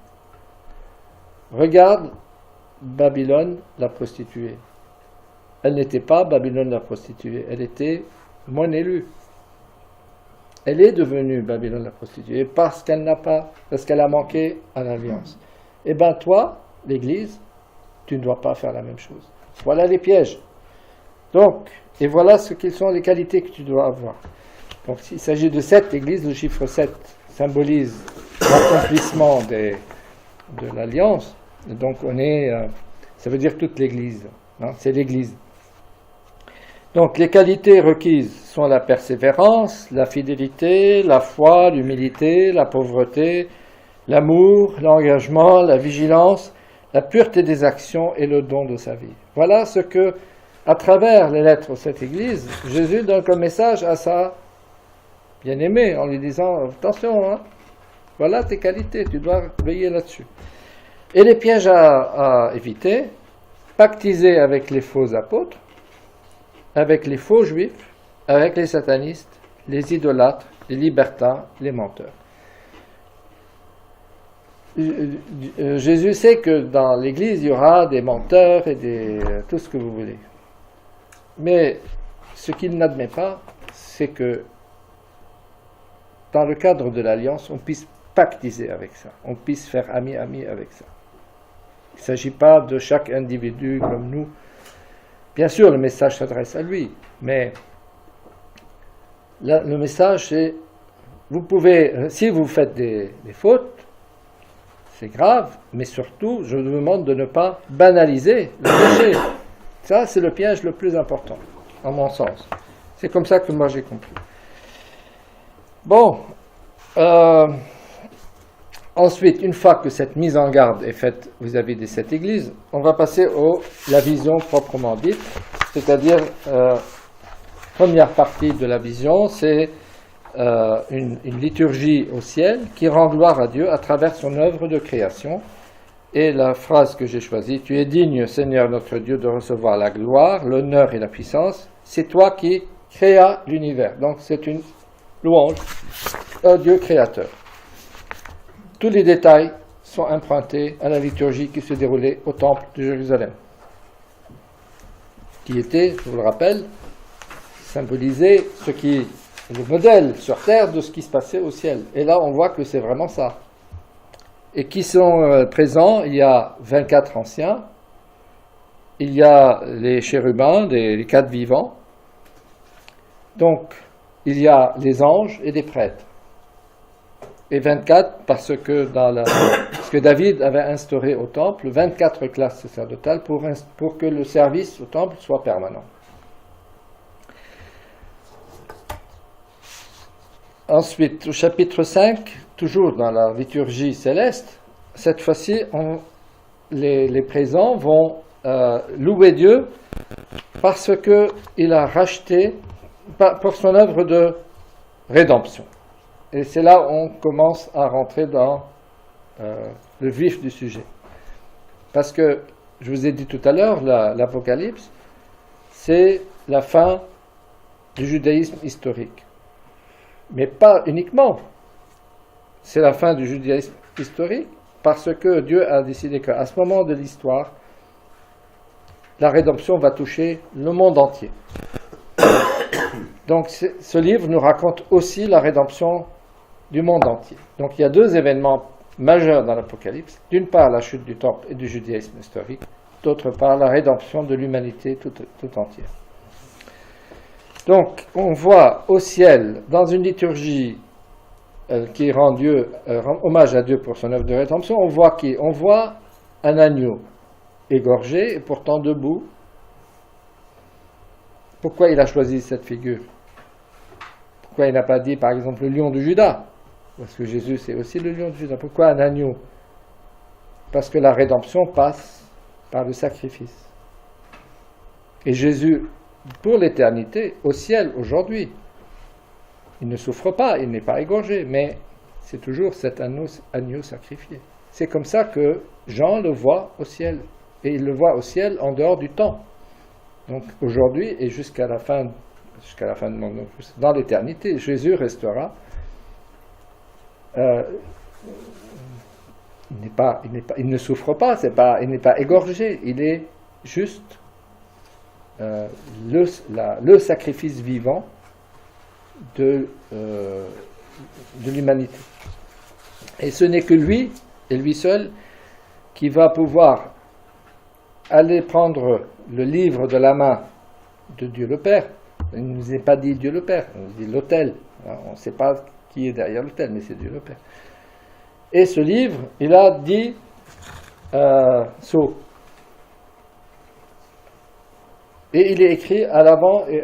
Regarde Babylone, la prostituée. Elle n'était pas Babylone, la prostituée, elle était mon élue. Elle est devenue Babylone, la prostituée, parce qu'elle a manqué à l'alliance. Eh bien toi, l'Église, tu ne dois pas faire la même chose. Voilà les pièges. Donc, et voilà ce qu'ils sont les qualités que tu dois avoir. Donc, il s'agit de 7 églises, le chiffre 7 symbolise l'accomplissement de l'alliance. Donc, ça veut dire toute l'église. Hein, c'est l'église. Donc, les qualités requises sont la persévérance, la fidélité, la foi, l'humilité, la pauvreté, l'amour, l'engagement, la vigilance, la pureté des actions et le don de sa vie. Voilà ce que, à travers les lettres de cette église, Jésus donne comme message à sa bien-aimée en lui disant, attention, hein, voilà tes qualités, tu dois veiller là-dessus. Et les pièges à éviter, pactiser avec les faux apôtres, avec les faux juifs, avec les satanistes, les idolâtres, les libertins, les menteurs. Jésus sait que dans l'Église, il y aura des menteurs et tout ce que vous voulez. Mais ce qu'il n'admet pas, c'est que dans le cadre de l'Alliance, on puisse pactiser avec ça, on puisse faire ami-ami avec ça. Il ne s'agit pas de chaque individu comme nous. Bien sûr, le message s'adresse à lui, mais le message c'est, vous pouvez, si vous faites des fautes, c'est grave, mais surtout, je vous demande de ne pas banaliser le péché. Ça, c'est le piège le plus important, à mon sens. C'est comme ça que moi j'ai compris. Bon, ensuite, une fois que cette mise en garde est faite vis-à-vis de cette église, on va passer à la vision proprement dite, c'est-à-dire, première partie de la vision, c'est une liturgie au ciel qui rend gloire à Dieu à travers son œuvre de création. Et la phrase que j'ai choisie, « Tu es digne, Seigneur notre Dieu, de recevoir la gloire, l'honneur et la puissance. C'est toi qui créas l'univers. » Donc c'est une louange au Dieu créateur. Tous les détails sont empruntés à la liturgie qui se déroulait au temple de Jérusalem, qui était, je vous le rappelle, symbolisé ce qui est le modèle sur terre de ce qui se passait au ciel. Et là, on voit que c'est vraiment ça. Et qui sont présents, il y a 24 anciens, il y a les chérubins, les 4 vivants, donc il y a les anges et des prêtres. Et 24 parce que ce que David avait instauré au temple, 24 classes sacerdotales pour que le service au temple soit permanent. Ensuite, au chapitre 5, toujours dans la liturgie céleste, cette fois-ci, les présents vont louer Dieu parce qu'il a racheté pour son œuvre de rédemption. Et c'est là où on commence à rentrer dans le vif du sujet. Parce que, je vous ai dit tout à l'heure, l'Apocalypse, c'est la fin du judaïsme historique. Mais pas uniquement. C'est la fin du judaïsme historique parce que Dieu a décidé qu'à ce moment de l'histoire, la rédemption va toucher le monde entier. Donc ce livre nous raconte aussi la rédemption du monde entier. Donc il y a 2 événements majeurs dans l'Apocalypse. D'une part, la chute du temple et du judaïsme historique. D'autre part, la rédemption de l'humanité tout entière. Donc, on voit au ciel, dans une liturgie qui rend hommage à Dieu pour son œuvre de rédemption, on voit un agneau égorgé et pourtant debout. Pourquoi il a choisi cette figure? Pourquoi il n'a pas dit, par exemple, le lion de Juda? Parce que Jésus, c'est aussi le lion de Juda. Pourquoi un agneau? Parce que la rédemption passe par le sacrifice. Et Jésus, pour l'éternité, au ciel, aujourd'hui, il ne souffre pas, il n'est pas égorgé, mais c'est toujours cet agneau sacrifié. C'est comme ça que Jean le voit au ciel, et il le voit au ciel en dehors du temps. Donc aujourd'hui et jusqu'à la fin du monde, dans l'éternité, Jésus restera. Il ne souffre pas, il n'est pas égorgé, il est juste le sacrifice vivant de l'humanité. Et ce n'est que lui, et lui seul, qui va pouvoir aller prendre le livre de la main de Dieu le Père. Il ne nous est pas dit Dieu le Père, on nous dit l'autel. On ne sait pas qui est derrière l'autel, mais c'est Dieu le Père. Et ce livre, il a 10 sceaux. Et il est écrit à l'avant, et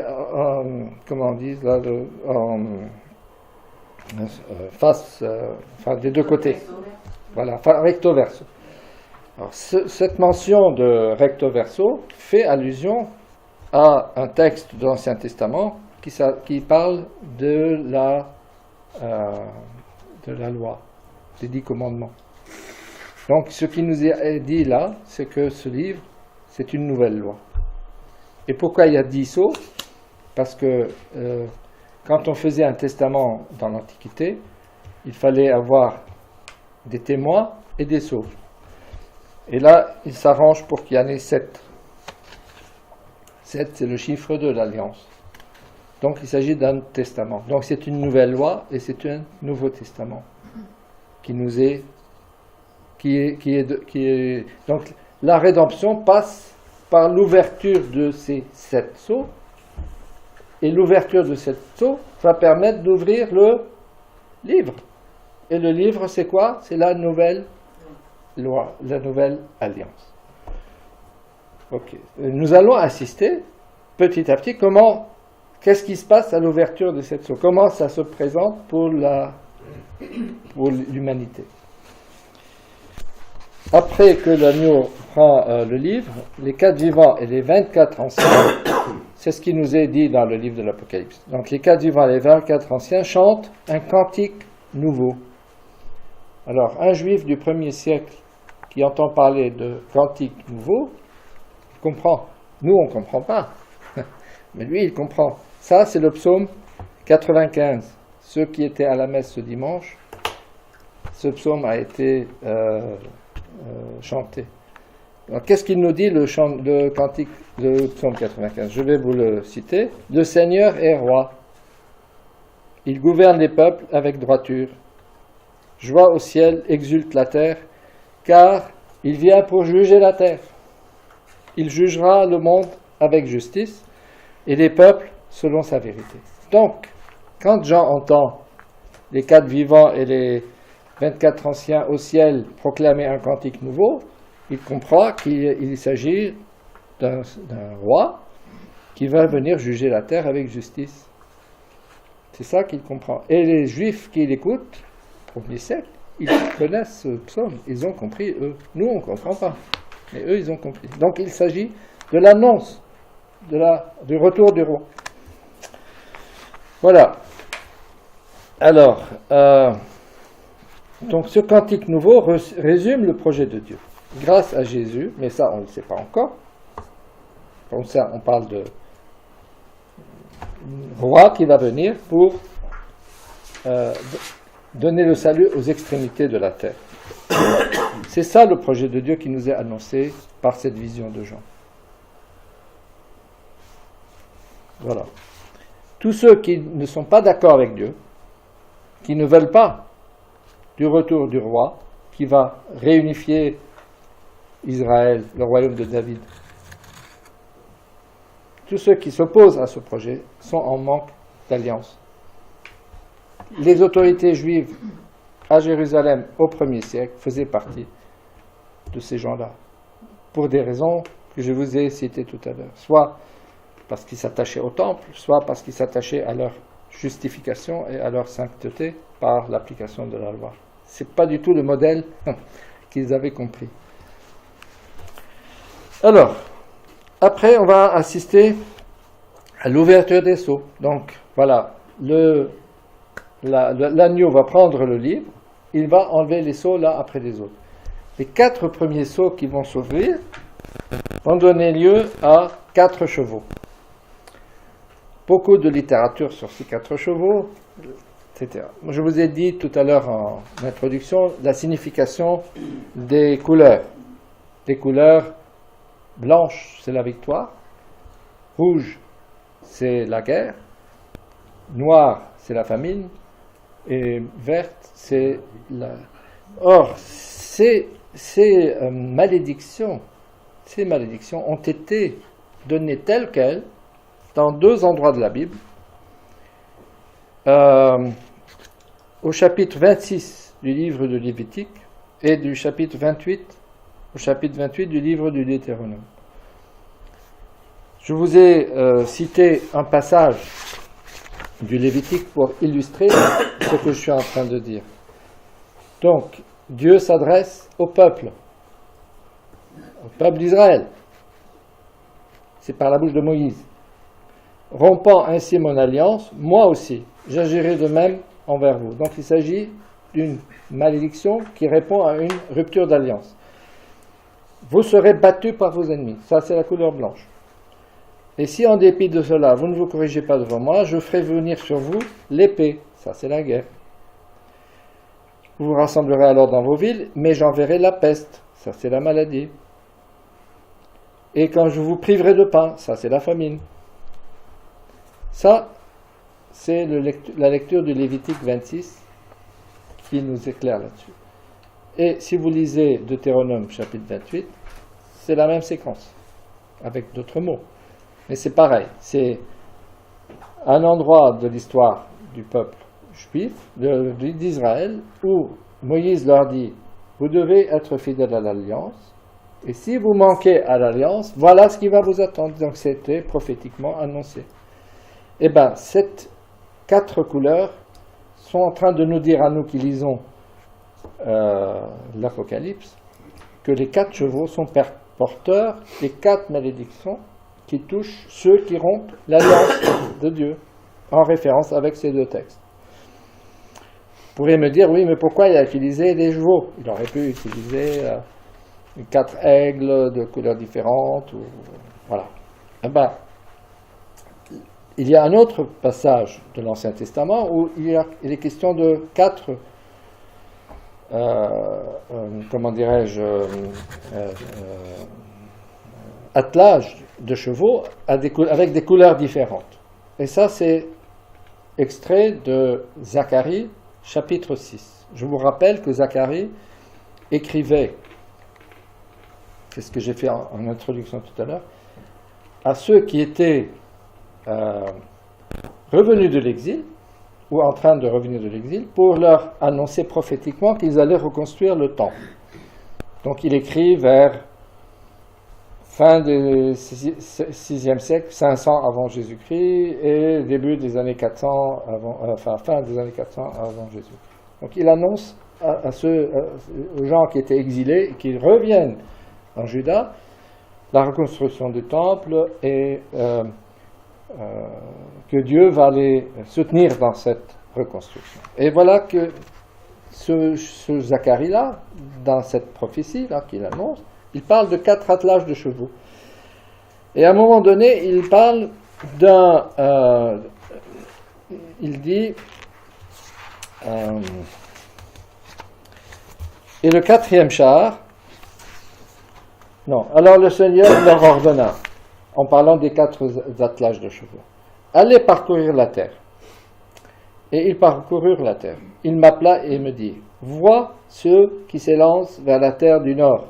comment on dit, là, face, des 2 côtés. Voilà, recto verso. Alors, cette mention de recto verso fait allusion à un texte de l'Ancien Testament qui parle de la loi, des 10 commandements. Donc, ce qui nous est dit là, c'est que ce livre, c'est une nouvelle loi. Et pourquoi il y a 10 sceaux? Parce que quand on faisait un testament dans l'Antiquité, il fallait avoir des témoins et des sceaux. Et là, il s'arrange pour qu'il y en ait 7. 7, c'est le chiffre de l'Alliance. Donc il s'agit d'un testament. Donc c'est une nouvelle loi et c'est un nouveau testament. qui est. Donc la rédemption passe par l'ouverture de ces 7 sceaux, et l'ouverture de ces sceaux va permettre d'ouvrir le livre. Et le livre, c'est quoi? C'est la nouvelle loi, la nouvelle alliance. Ok. Nous allons assister petit à petit qu'est-ce qui se passe à l'ouverture de cette sceaux? Comment ça se présente pour l'humanité? Après que l'agneau prend le livre, les 4 vivants et les 24 anciens, c'est ce qui nous est dit dans le livre de l'Apocalypse. Donc les 4 vivants et les 24 anciens chantent un cantique nouveau. Alors un juif du 1er siècle qui entend parler de cantique nouveau, il comprend. Nous, on ne comprend pas. Mais lui, il comprend. Ça, c'est le psaume 95. Ceux qui étaient à la messe ce dimanche, ce psaume a été chanté. Alors, qu'est-ce qu'il nous dit, le cantique de psaume 95? Je vais vous le citer. Le Seigneur est roi. Il gouverne les peuples avec droiture. Joie au ciel, exulte la terre, car il vient pour juger la terre. Il jugera le monde avec justice et les peuples selon sa vérité. Donc, quand Jean entend les 4 vivants et les 24 anciens au ciel proclamer un cantique nouveau, il comprend qu'il s'agit d'un roi qui va venir juger la terre avec justice. C'est ça qu'il comprend. Et les Juifs qui l'écoutent, au 1er siècle, ils connaissent ce psaume, ils ont compris, eux. Nous, on ne comprend pas, mais eux, ils ont compris. Donc, il s'agit de l'annonce du retour du roi. Voilà. Alors, donc ce cantique nouveau résume le projet de Dieu. Grâce à Jésus, mais ça, on ne le sait pas encore. Comme ça, on parle de roi qui va venir pour donner le salut aux extrémités de la terre. C'est ça le projet de Dieu qui nous est annoncé par cette vision de Jean. Voilà. Tous ceux qui ne sont pas d'accord avec Dieu, qui ne veulent pas du retour du roi, qui va réunifier Israël, le royaume de David, tous ceux qui s'opposent à ce projet sont en manque d'alliance. Les autorités juives à Jérusalem au 1er siècle faisaient partie de ces gens-là, pour des raisons que je vous ai citées tout à l'heure. Soit parce qu'ils s'attachaient au temple, soit parce qu'ils s'attachaient à leur justification et à leur sainteté par l'application de la loi. Ce n'est pas du tout le modèle qu'ils avaient compris. Alors, après, on va assister à l'ouverture des sceaux. Donc, voilà, l'agneau va prendre le livre, il va enlever les sceaux l'un après les autres. Les 4 premiers sceaux qui vont s'ouvrir vont donner lieu à 4 chevaux. Beaucoup de littérature sur ces 4 chevaux, etc. Je vous ai dit tout à l'heure en introduction la signification des couleurs. Les couleurs blanches, c'est la victoire. Rouge, c'est la guerre. Noir, c'est la famine. Et verte, c'est la... Or, ces malédictions ont été données telles quelles dans 2 endroits de la Bible. Au chapitre 26 du livre de Lévitique et du chapitre 28 du livre du Deutéronome. Je vous ai cité un passage du Lévitique pour illustrer ce que je suis en train de dire. Donc, Dieu s'adresse au peuple d'Israël. C'est par la bouche de Moïse. Rompant ainsi mon alliance, moi aussi, j'agirai de même envers vous. Donc il s'agit d'une malédiction qui répond à une rupture d'alliance. Vous serez battus par vos ennemis. Ça, c'est la couleur blanche. Et si en dépit de cela, vous ne vous corrigez pas devant moi, je ferai venir sur vous l'épée. Ça, c'est la guerre. Vous vous rassemblerez alors dans vos villes, mais j'enverrai la peste. Ça, c'est la maladie. Et quand je vous priverai de pain, ça, c'est la famine. Ça, c'est la lecture du Lévitique 26 qui nous éclaire là-dessus. Et si vous lisez Deutéronome chapitre 28, c'est la même séquence, avec d'autres mots. Mais c'est pareil, c'est un endroit de l'histoire du peuple juif, d'Israël, où Moïse leur dit, vous devez être fidèles à l'alliance, et si vous manquez à l'alliance, voilà ce qui va vous attendre. Donc c'était prophétiquement annoncé. Eh bien, ces 4 couleurs sont en train de nous dire à nous qui lisons l'Apocalypse que les 4 chevaux sont porteurs des 4 malédictions qui touchent ceux qui rompent l'alliance de Dieu, en référence avec ces 2 textes. Vous pourriez me dire, oui, mais pourquoi il a utilisé les chevaux? Il aurait pu utiliser 4 aigles de couleurs différentes, ou, voilà. Eh ben, il y a un autre passage de l'Ancien Testament où il est question de 4 comment dirais-je, attelages de chevaux avec des couleurs différentes. Et ça, c'est extrait de Zacharie, chapitre 6. Je vous rappelle que Zacharie écrivait, c'est ce que j'ai fait en introduction tout à l'heure, à ceux qui étaient revenus de l'exil, ou en train de revenir de l'exil, pour leur annoncer prophétiquement qu'ils allaient reconstruire le temple. Donc il écrit vers fin du 6e siècle, 500 avant Jésus-Christ, et début des années 400, fin des années 400 avant Jésus. Donc il annonce aux gens qui étaient exilés, qui reviennent en Juda, la reconstruction du temple et que Dieu va les soutenir dans cette reconstruction. Et voilà que ce Zacharie-là, dans cette prophétie-là qu'il annonce, il parle de 4 attelages de chevaux. Et à un moment donné, il parle il dit, et le 4e char, non, alors le Seigneur leur ordonna, en parlant des 4 attelages de chevaux, allez parcourir la terre. Et ils parcoururent la terre. Il m'appela et me dit, vois ceux qui s'élancent vers la terre du nord.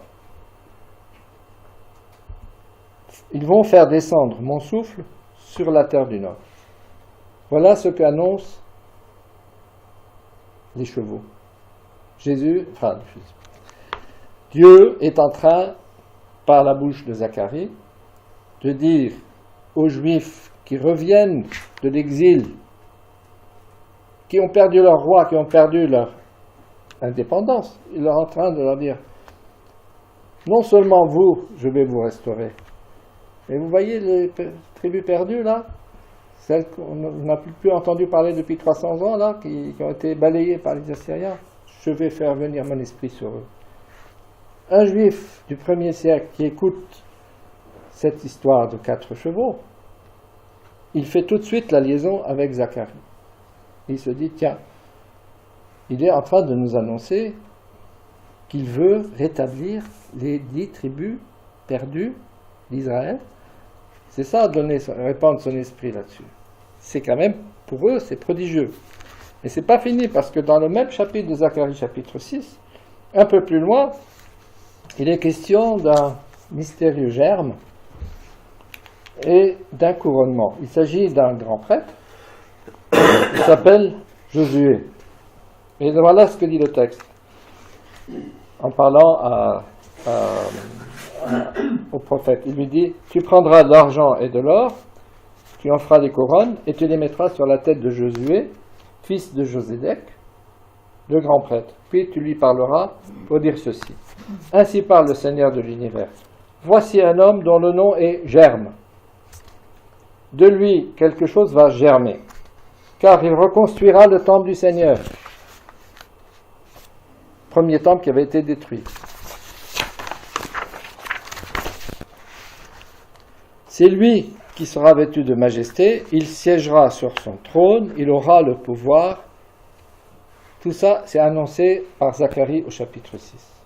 Ils vont faire descendre mon souffle sur la terre du nord. Voilà ce qu'annoncent les chevaux. Dieu est en train, par la bouche de Zacharie, de dire aux Juifs qui reviennent de l'exil, qui ont perdu leur roi, qui ont perdu leur indépendance, il est en train de leur dire, non seulement vous, je vais vous restaurer, mais vous voyez les tribus perdues là, celles qu'on n'a plus entendu parler depuis 300 ans là, qui ont été balayées par les Assyriens, je vais faire venir mon esprit sur eux. Un Juif du 1er siècle qui écoute cette histoire de 4 chevaux, il fait tout de suite la liaison avec Zacharie. Il se dit, tiens, il est en train de nous annoncer qu'il veut rétablir les 10 tribus perdues d'Israël. C'est ça, répandre son esprit là-dessus. C'est quand même, pour eux, c'est prodigieux. Mais c'est pas fini, parce que dans le même chapitre de Zacharie, chapitre 6, un peu plus loin, il est question d'un mystérieux germe et d'un couronnement. Il s'agit d'un grand prêtre qui s'appelle Josué. Et voilà ce que dit le texte. En parlant au prophète, il lui dit, tu prendras de l'argent et de l'or, tu en feras des couronnes, et tu les mettras sur la tête de Josué, fils de Josédek, le grand prêtre. Puis tu lui parleras pour dire ceci. Ainsi parle le Seigneur de l'univers. Voici un homme dont le nom est Germe. De lui, quelque chose va germer, car il reconstruira le temple du Seigneur. Premier temple qui avait été détruit. C'est lui qui sera vêtu de majesté, il siégera sur son trône, il aura le pouvoir. Tout ça, c'est annoncé par Zacharie au chapitre 6.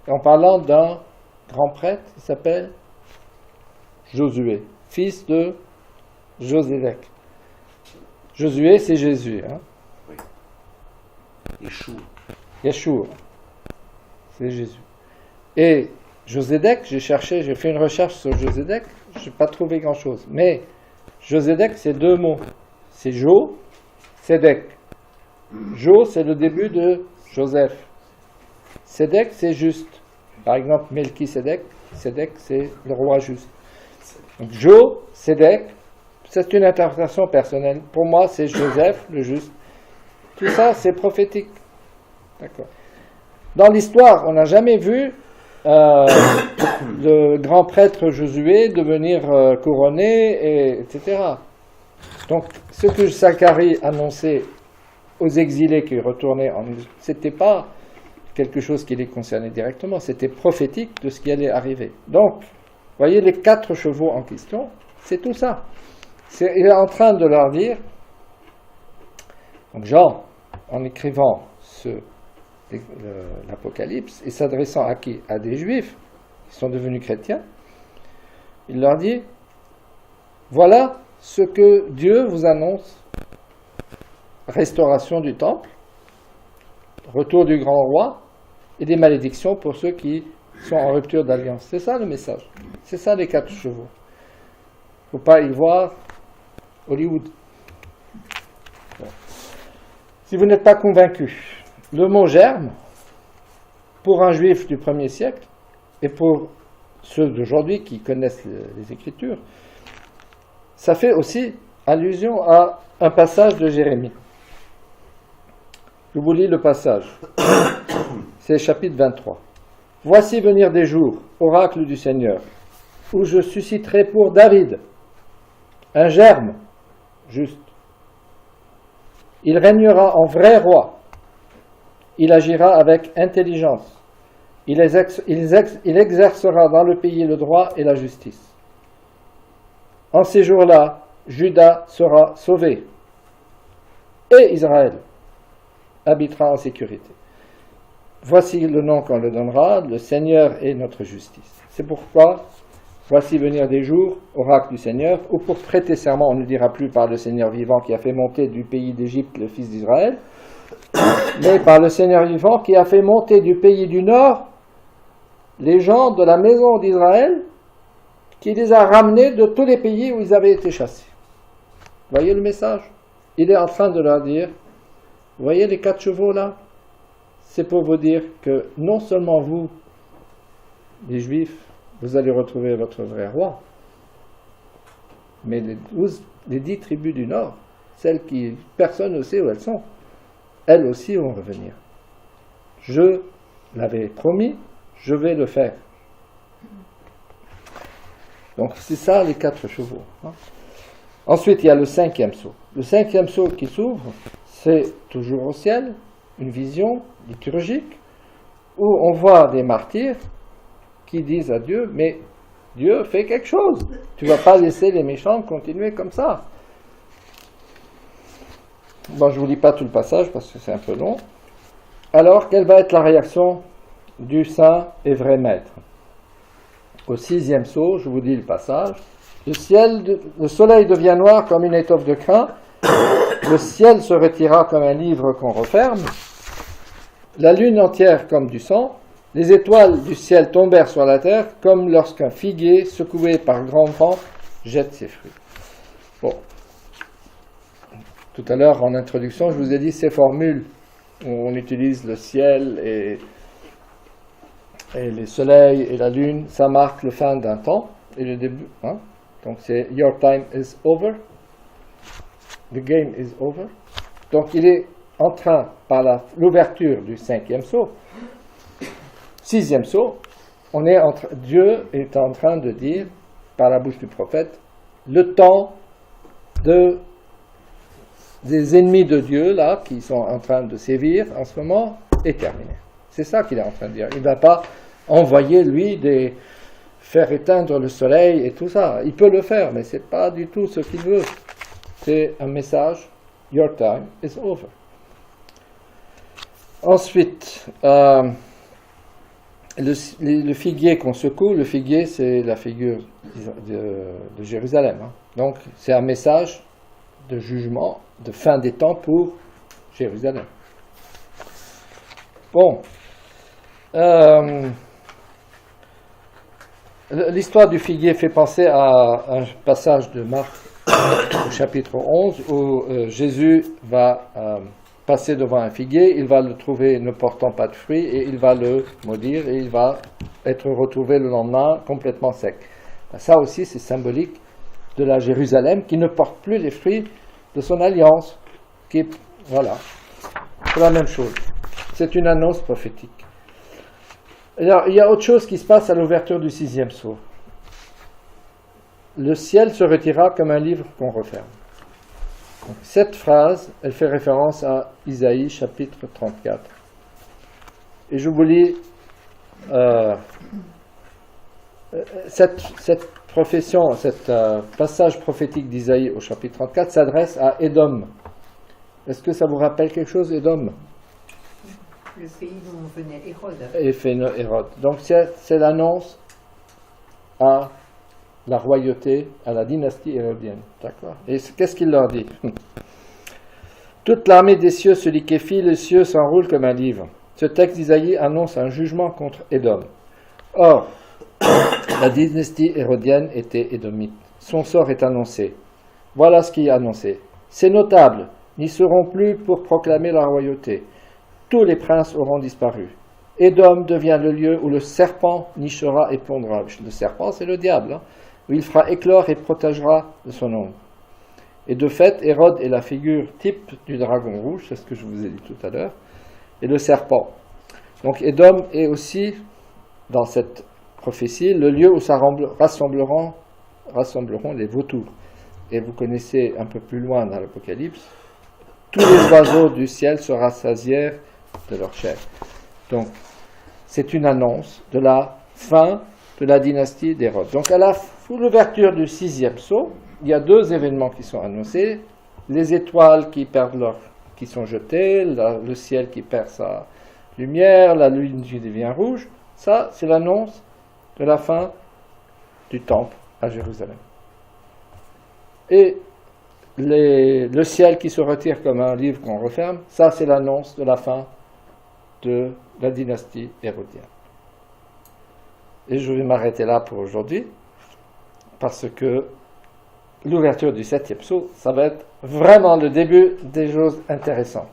Et en parlant d'un grand prêtre, il s'appelle Josué, fils de Josédek. Josué, c'est Jésus. Hein? Oui. Yeshua. C'est Jésus. Et Josédek, j'ai fait une recherche sur Josédek, je n'ai pas trouvé grand-chose. Mais Josédek, c'est deux mots. C'est Jo, Sédek. Jo, c'est le début de Joseph. Sédek, c'est juste. Par exemple, Melchisédek, Sédek, c'est le roi juste. Donc, Jo, Sédek, c'est une interprétation personnelle. Pour moi, c'est Joseph, le juste. Tout ça, c'est prophétique. D'accord. Dans l'histoire, on n'a jamais vu le grand prêtre Josué devenir couronné, etc. Donc, ce que Zacharie annonçait aux exilés qui retournaient en Israël, c'était pas quelque chose qui les concernait directement, c'était prophétique de ce qui allait arriver. Donc, voyez les 4 chevaux en question, c'est tout ça. Il est en train de leur dire, donc Jean, en écrivant l'Apocalypse, et s'adressant à qui? À des Juifs qui sont devenus chrétiens, il leur dit, voilà ce que Dieu vous annonce, restauration du temple, retour du grand roi, et des malédictions pour ceux qui sont en rupture d'alliance. C'est ça le message. C'est ça les 4 chevaux. Il ne faut pas y voir Hollywood. Bon. Si vous n'êtes pas convaincu, le mot germe, pour un juif du 1er siècle, et pour ceux d'aujourd'hui qui connaissent les Écritures, ça fait aussi allusion à un passage de Jérémie. Je vous lis le passage. C'est chapitre 23. Voici venir des jours, oracle du Seigneur, où je susciterai pour David un germe juste. Il régnera en vrai roi. Il agira avec intelligence. Il exercera dans le pays le droit et la justice. En ces jours-là, Juda sera sauvé et Israël habitera en sécurité. Voici le nom qu'on le donnera, le Seigneur est notre justice. C'est pourquoi, voici venir des jours, oracle du Seigneur, ou pour prêter serment, on ne dira plus par le Seigneur vivant qui a fait monter du pays d'Égypte le fils d'Israël, mais par le Seigneur vivant qui a fait monter du pays du nord les gens de la maison d'Israël, qui les a ramenés de tous les pays où ils avaient été chassés. Voyez le message? Il est en train de leur dire, voyez les 4 chevaux là? C'est pour vous dire que non seulement vous, les Juifs, vous allez retrouver votre vrai roi, mais les 10 tribus du Nord, celles qui personne ne sait où elles sont, elles aussi vont revenir. Je l'avais promis, je vais le faire. Donc c'est ça les 4 chevaux. Ensuite, il y a le 5e sceau. Le 5e sceau qui s'ouvre, c'est toujours au ciel, une vision liturgique, où on voit des martyrs qui disent à Dieu, mais Dieu fait quelque chose. Tu ne vas pas laisser les méchants continuer comme ça. Bon, je ne vous lis pas tout le passage parce que c'est un peu long. Alors, quelle va être la réaction du saint et vrai maître? Au 6e sceau, je vous dis le passage. Le soleil devient noir comme une étoffe de crin. Le ciel se retira comme un livre qu'on referme. La lune entière comme du sang. Les étoiles du ciel tombèrent sur la terre comme lorsqu'un figuier, secoué par grand vent, jette ses fruits. Bon. Tout à l'heure, en introduction, je vous ai dit ces formules où on utilise le ciel et les soleils et la lune, ça marque le fin d'un temps et le début. Hein? Donc c'est Your time is over. The game is over. Donc il est en train, par l'ouverture du 5e sceau, 6e sceau, Dieu est en train de dire, par la bouche du prophète, le temps des ennemis de Dieu, là, qui sont en train de sévir en ce moment, est terminé. C'est ça qu'il est en train de dire. Il ne va pas envoyer, lui, faire éteindre le soleil et tout ça. Il peut le faire, mais ce n'est pas du tout ce qu'il veut. C'est un message, your time is over. Ensuite, le figuier qu'on secoue, le figuier c'est la figure de Jérusalem. Hein. Donc c'est un message de jugement, de fin des temps pour Jérusalem. Bon. L'histoire du figuier fait penser à un passage de Marc au chapitre 11 où Jésus va passer devant un figuier, il va le trouver ne portant pas de fruits et il va le maudire et il va être retrouvé le lendemain complètement sec. Ça aussi c'est symbolique de la Jérusalem qui ne porte plus les fruits de son alliance. Voilà, c'est la même chose. C'est une annonce prophétique. Alors, il y a autre chose qui se passe à l'ouverture du 6e sceau. Le ciel se retira comme un livre qu'on referme. Donc, cette phrase, elle fait référence à Isaïe chapitre 34. Et je vous lis cette profession, cet passage prophétique d'Isaïe au chapitre 34 s'adresse à Édom. Est-ce que ça vous rappelle quelque chose, Édom? Le pays dont venait Hérode. Et Hérode. Donc c'est l'annonce à la royauté, à la dynastie hérodienne. D'accord. Et qu'est-ce qu'il leur dit? Toute l'armée des cieux se liquéfie, les cieux s'enroulent comme un livre. Ce texte d'Isaïe annonce un jugement contre Édom. Or, la dynastie hérodienne était édomite. Son sort est annoncé. Voilà ce qui est annoncé. Ces notables n'y seront plus pour proclamer la royauté. Tous les princes auront disparu. Édom devient le lieu où le serpent nichera et pondra. Le serpent, c'est le diable, hein, où il fera éclore et protégera de son ombre. Et de fait, Hérode est la figure type du dragon rouge, c'est ce que je vous ai dit tout à l'heure, et le serpent. Donc Édom est aussi, dans cette prophétie, le lieu où rassembleront les vautours. Et vous connaissez un peu plus loin dans l'Apocalypse, tous les oiseaux du ciel se rassasièrent de leur chair. Donc, c'est une annonce de la fin de la dynastie d'Hérode. Donc, à l'ouverture du 6e sceau, il y a deux événements qui sont annoncés. Les étoiles qui sont jetées, le ciel qui perd sa lumière, la lune qui devient rouge. Ça, c'est l'annonce de la fin du temple à Jérusalem. Et le ciel qui se retire comme un livre qu'on referme, ça c'est l'annonce de la fin de la dynastie hérodienne. Et je vais m'arrêter là pour aujourd'hui, parce que l'ouverture du 7e sceau, ça va être vraiment le début des choses intéressantes.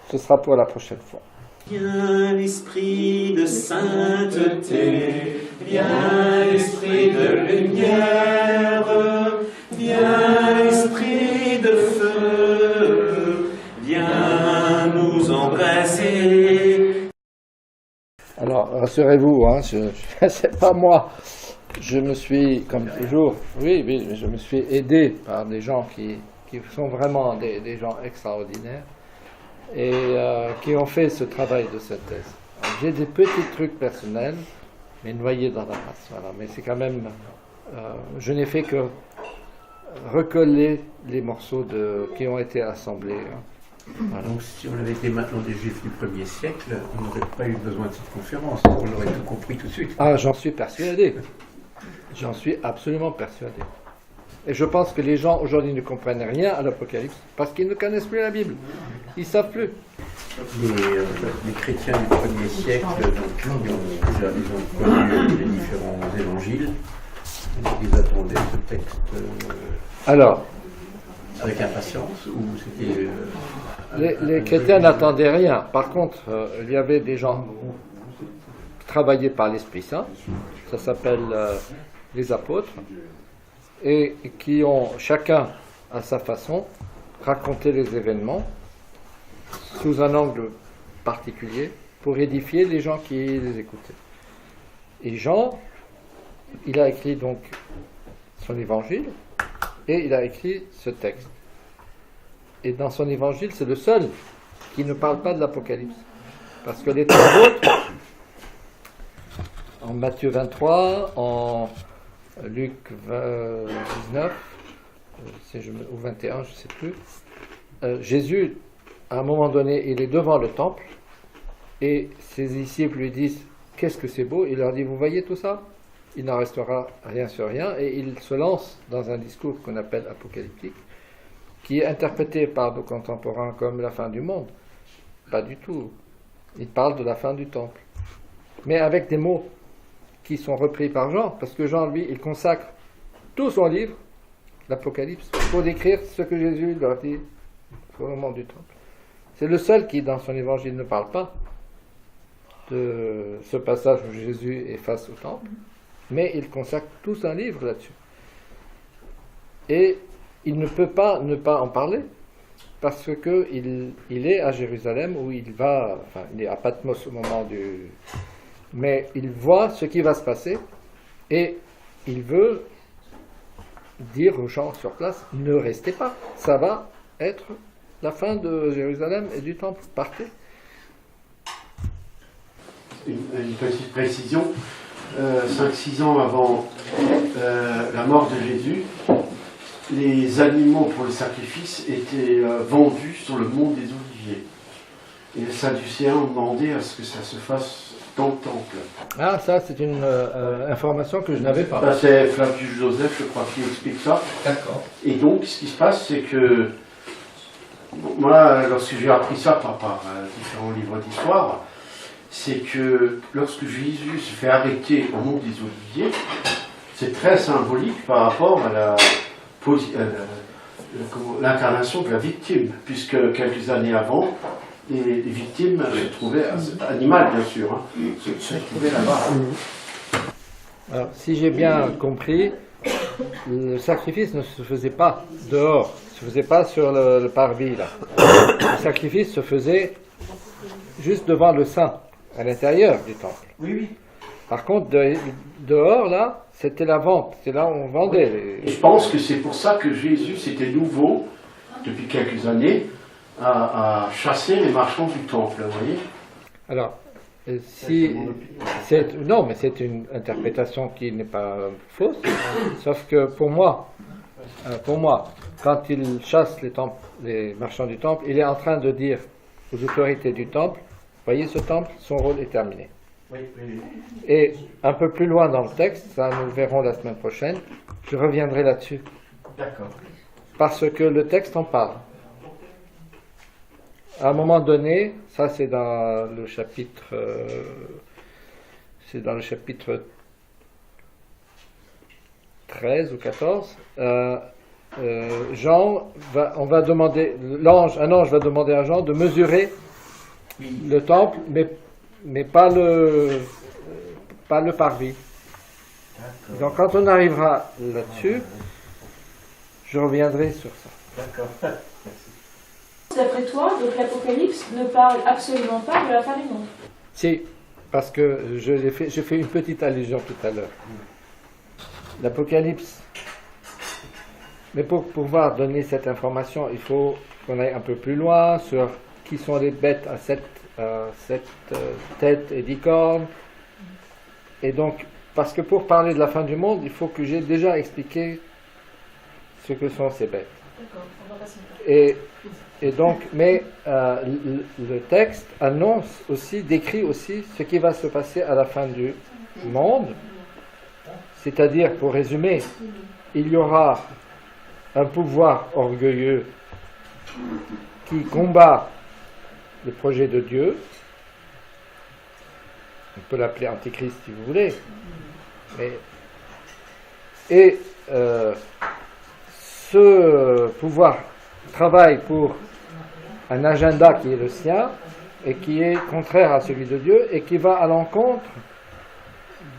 Ce sera pour la prochaine fois. Viens l'esprit de sainteté, viens l'esprit de lumière, viens l'esprit de feu, viens nous embraser. Alors, rassurez-vous, hein, c'est pas moi. Je me suis, comme toujours, oui, je me suis aidé par des gens qui sont vraiment des gens extraordinaires et qui ont fait ce travail de synthèse. J'ai des petits trucs personnels, mais noyés dans la masse. Voilà. Mais c'est quand même, je n'ai fait que recoller les morceaux qui ont été assemblés. Hein. Voilà. Donc si on avait été maintenant des Juifs du 1er siècle, on n'aurait pas eu besoin de cette conférence, on l'aurait tout compris tout de suite. Ah, j'en suis persuadé. J'en suis absolument persuadé. Et je pense que les gens aujourd'hui ne comprennent rien à l'Apocalypse parce qu'ils ne connaissent plus la Bible. Ils ne savent plus. Les chrétiens du 1er siècle, donc, ils ont connu les différents évangiles. Ils attendaient ce texte Alors, avec impatience ou c'était... les chrétiens n'attendaient rien. Par contre, il y avait des gens travaillés par l'Esprit Saint. Ça s'appelle les apôtres. Et qui ont chacun à sa façon raconté les événements sous un angle particulier pour édifier les gens qui les écoutaient. Et Jean, il a écrit donc son évangile et il a écrit ce texte. Et dans son évangile, c'est le seul qui ne parle pas de l'Apocalypse. Parce que les trois autres, en Matthieu 23, en Luc 19, ou 21, je ne sais plus, Jésus, à un moment donné, il est devant le temple et ses disciples lui disent « Qu'est-ce que c'est beau ?» Il leur dit « Vous voyez tout ça ? Il n'en restera rien sur rien. » Et il se lance dans un discours qu'on appelle apocalyptique, qui est interprété par nos contemporains comme la fin du monde. Pas du tout. il parle de la fin du temple. Mais avec des mots qui sont repris par Jean, parce que Jean, lui, il consacre tout son livre, l'Apocalypse, pour décrire ce que Jésus leur dit au moment du temple. C'est le seul qui, dans son évangile, ne parle pas de ce passage où Jésus est face au temple, mais il consacre tout un livre là-dessus. Et il ne peut pas ne pas en parler, parce qu'il est à Jérusalem, où il va, enfin, il est à Patmos au moment du... Mais il voit ce qui va se passer, et il veut dire aux gens sur place, ne restez pas, ça va être la fin de Jérusalem et du temple, partez. Une petite précision, 5-6 ans avant la mort de Jésus, les animaux pour le sacrifice étaient vendus sur le mont des Oliviers. Et les Sadducéens ont demandé à ce que ça se fasse dans le temple. Ah, ça c'est une information que je n'avais pas. Ça, c'est Flavius Joseph, je crois, qui explique ça. D'accord. Et donc, ce qui se passe, c'est que moi, lorsque j'ai appris ça par différents livres d'histoire, c'est que lorsque Jésus se fait arrêter au mont des Oliviers, c'est très symbolique par rapport à l'incarnation de la victime, puisque quelques années avant, les victimes se trouvaient, animales bien sûr, hein, se trouvaient là-bas. Alors, si j'ai bien compris, le sacrifice ne se faisait pas dehors, ne se faisait pas sur le parvis, là. Le sacrifice se faisait juste devant le saint, à l'intérieur du temple. Oui, oui. Par contre, dehors, là, c'était la vente, c'est là où on vendait. Et je pense que c'est pour ça que Jésus, c'était nouveau, depuis quelques années, à chasser les marchands du temple, vous voyez. Alors, non, mais c'est une interprétation qui n'est pas fausse, sauf que pour moi, quand il chasse les marchands du temple, il est en train de dire aux autorités du temple, voyez ce temple, son rôle est terminé. Oui, oui. Et un peu plus loin dans le texte, ça nous le verrons la semaine prochaine, je reviendrai là-dessus. D'accord. Parce que le texte en parle. À un moment donné, ça c'est dans le chapitre, c'est dans le chapitre 13 ou 14, un ange va demander à Jean de mesurer le temple, mais pas le parvis. Donc quand on arrivera là-dessus, je reviendrai sur ça. D'accord. D'après toi, donc l'Apocalypse ne parle absolument pas de la fin du monde. Si, parce que j'ai fait une petite allusion tout à l'heure. L'Apocalypse. Mais pour pouvoir donner cette information, il faut qu'on aille un peu plus loin sur qui sont les bêtes à sept têtes et 10 cornes. Et donc, parce que pour parler de la fin du monde, il faut que j'ai déjà expliqué ce que sont ces bêtes. D'accord, on va passer. Et donc, mais le texte annonce aussi, décrit aussi ce qui va se passer à la fin du monde. C'est-à-dire, pour résumer, il y aura un pouvoir orgueilleux qui combat le projet de Dieu. On peut l'appeler Antichrist si vous voulez. Et ce pouvoir travaille pour un agenda qui est le sien et qui est contraire à celui de Dieu et qui va à l'encontre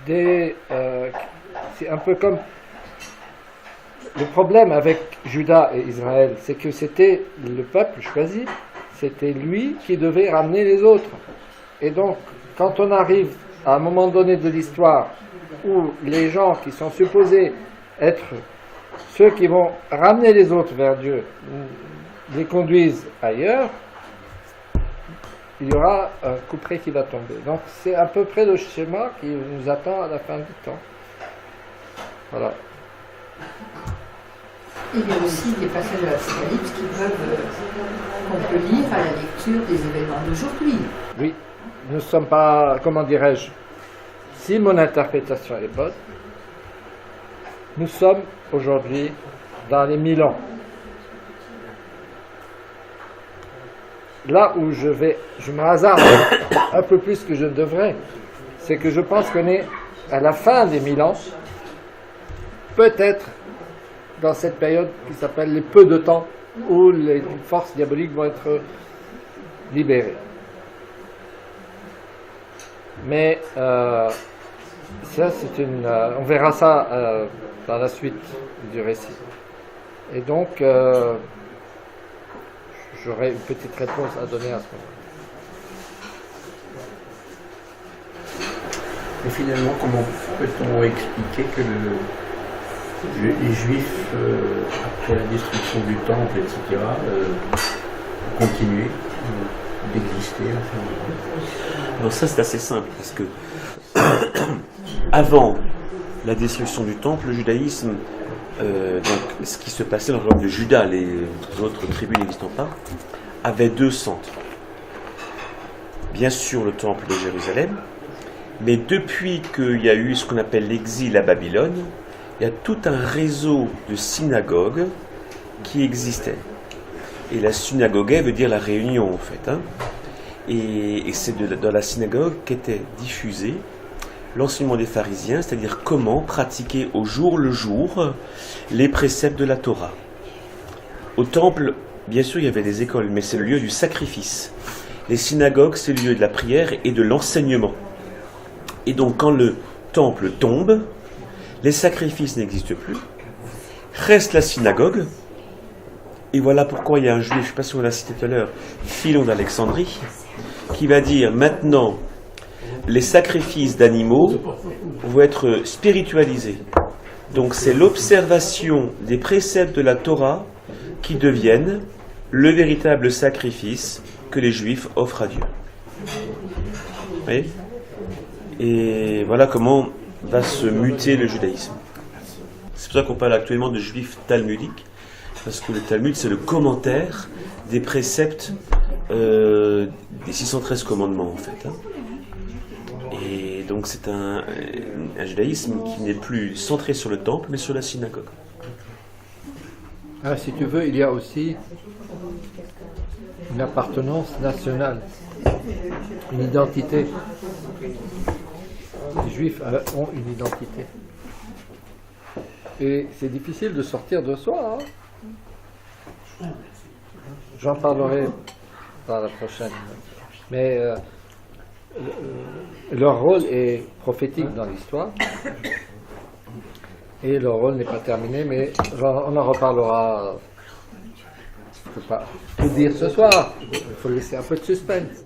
des... c'est un peu comme... Le problème avec Juda et Israël, c'est que c'était le peuple choisi, c'était lui qui devait ramener les autres. Et donc, quand on arrive à un moment donné de l'histoire où les gens qui sont supposés être ceux qui vont ramener les autres vers Dieu les conduisent ailleurs, il y aura un couperet qui va tomber. Donc c'est à peu près le schéma qui nous attend à la fin du temps. Voilà. Il y a aussi des passages de l'Apocalypse qu'on peut lire à la lecture des événements d'aujourd'hui. Oui, nous ne sommes pas, comment dirais-je, si mon interprétation est bonne, nous sommes aujourd'hui dans les 1000 ans. là où je me hasarde un peu plus que je ne devrais, c'est que je pense qu'on est à la fin des 1000 ans, peut-être dans cette période qui s'appelle les peu de temps où les forces diaboliques vont être libérées. Mais ça, on verra ça dans la suite du récit. Et donc, j'aurai une petite réponse à donner à ce moment-là. Et finalement, comment peut-on expliquer que les Juifs, après la destruction du temple, etc., ont continué d'exister? Alors ça, c'est assez simple, parce que avant la destruction du temple, le judaïsme, donc ce qui se passait dans le royaume de Juda, les autres tribus n'existant pas, avait deux centres. Bien sûr, le temple de Jérusalem, mais depuis qu'il y a eu ce qu'on appelle l'exil à Babylone, il y a tout un réseau de synagogues qui existait. Et la synagogue veut dire la réunion, en fait. Hein. Et c'est dans la synagogue qu'était diffusé l'enseignement des pharisiens, c'est-à-dire comment pratiquer au jour le jour les préceptes de la Torah. Au temple, bien sûr, il y avait des écoles, mais c'est le lieu du sacrifice. Les synagogues, c'est le lieu de la prière et de l'enseignement. Et donc, quand le temple tombe, les sacrifices n'existent plus, reste la synagogue, et voilà pourquoi il y a un juif, je ne sais pas si on l'a cité tout à l'heure, Philon d'Alexandrie, qui va dire maintenant, les sacrifices d'animaux vont être spiritualisés. Donc c'est l'observation des préceptes de la Torah qui deviennent le véritable sacrifice que les Juifs offrent à Dieu. Vous voyez ? Et voilà comment va se muter le judaïsme. C'est pour ça qu'on parle actuellement de juifs talmudiques, parce que le Talmud, c'est le commentaire des préceptes des 613 commandements, en fait. Hein. Et donc c'est un judaïsme qui n'est plus centré sur le temple, mais sur la synagogue. Ah, si tu veux, il y a aussi une appartenance nationale, une identité. Les Juifs ont une identité. Et c'est difficile de sortir de soi. Hein. J'en parlerai dans la prochaine. Mais leur rôle est prophétique dans l'histoire. Et leur rôle n'est pas terminé, mais on en reparlera. Je ne peux pas tout dire ce soir. Il faut laisser un peu de suspense.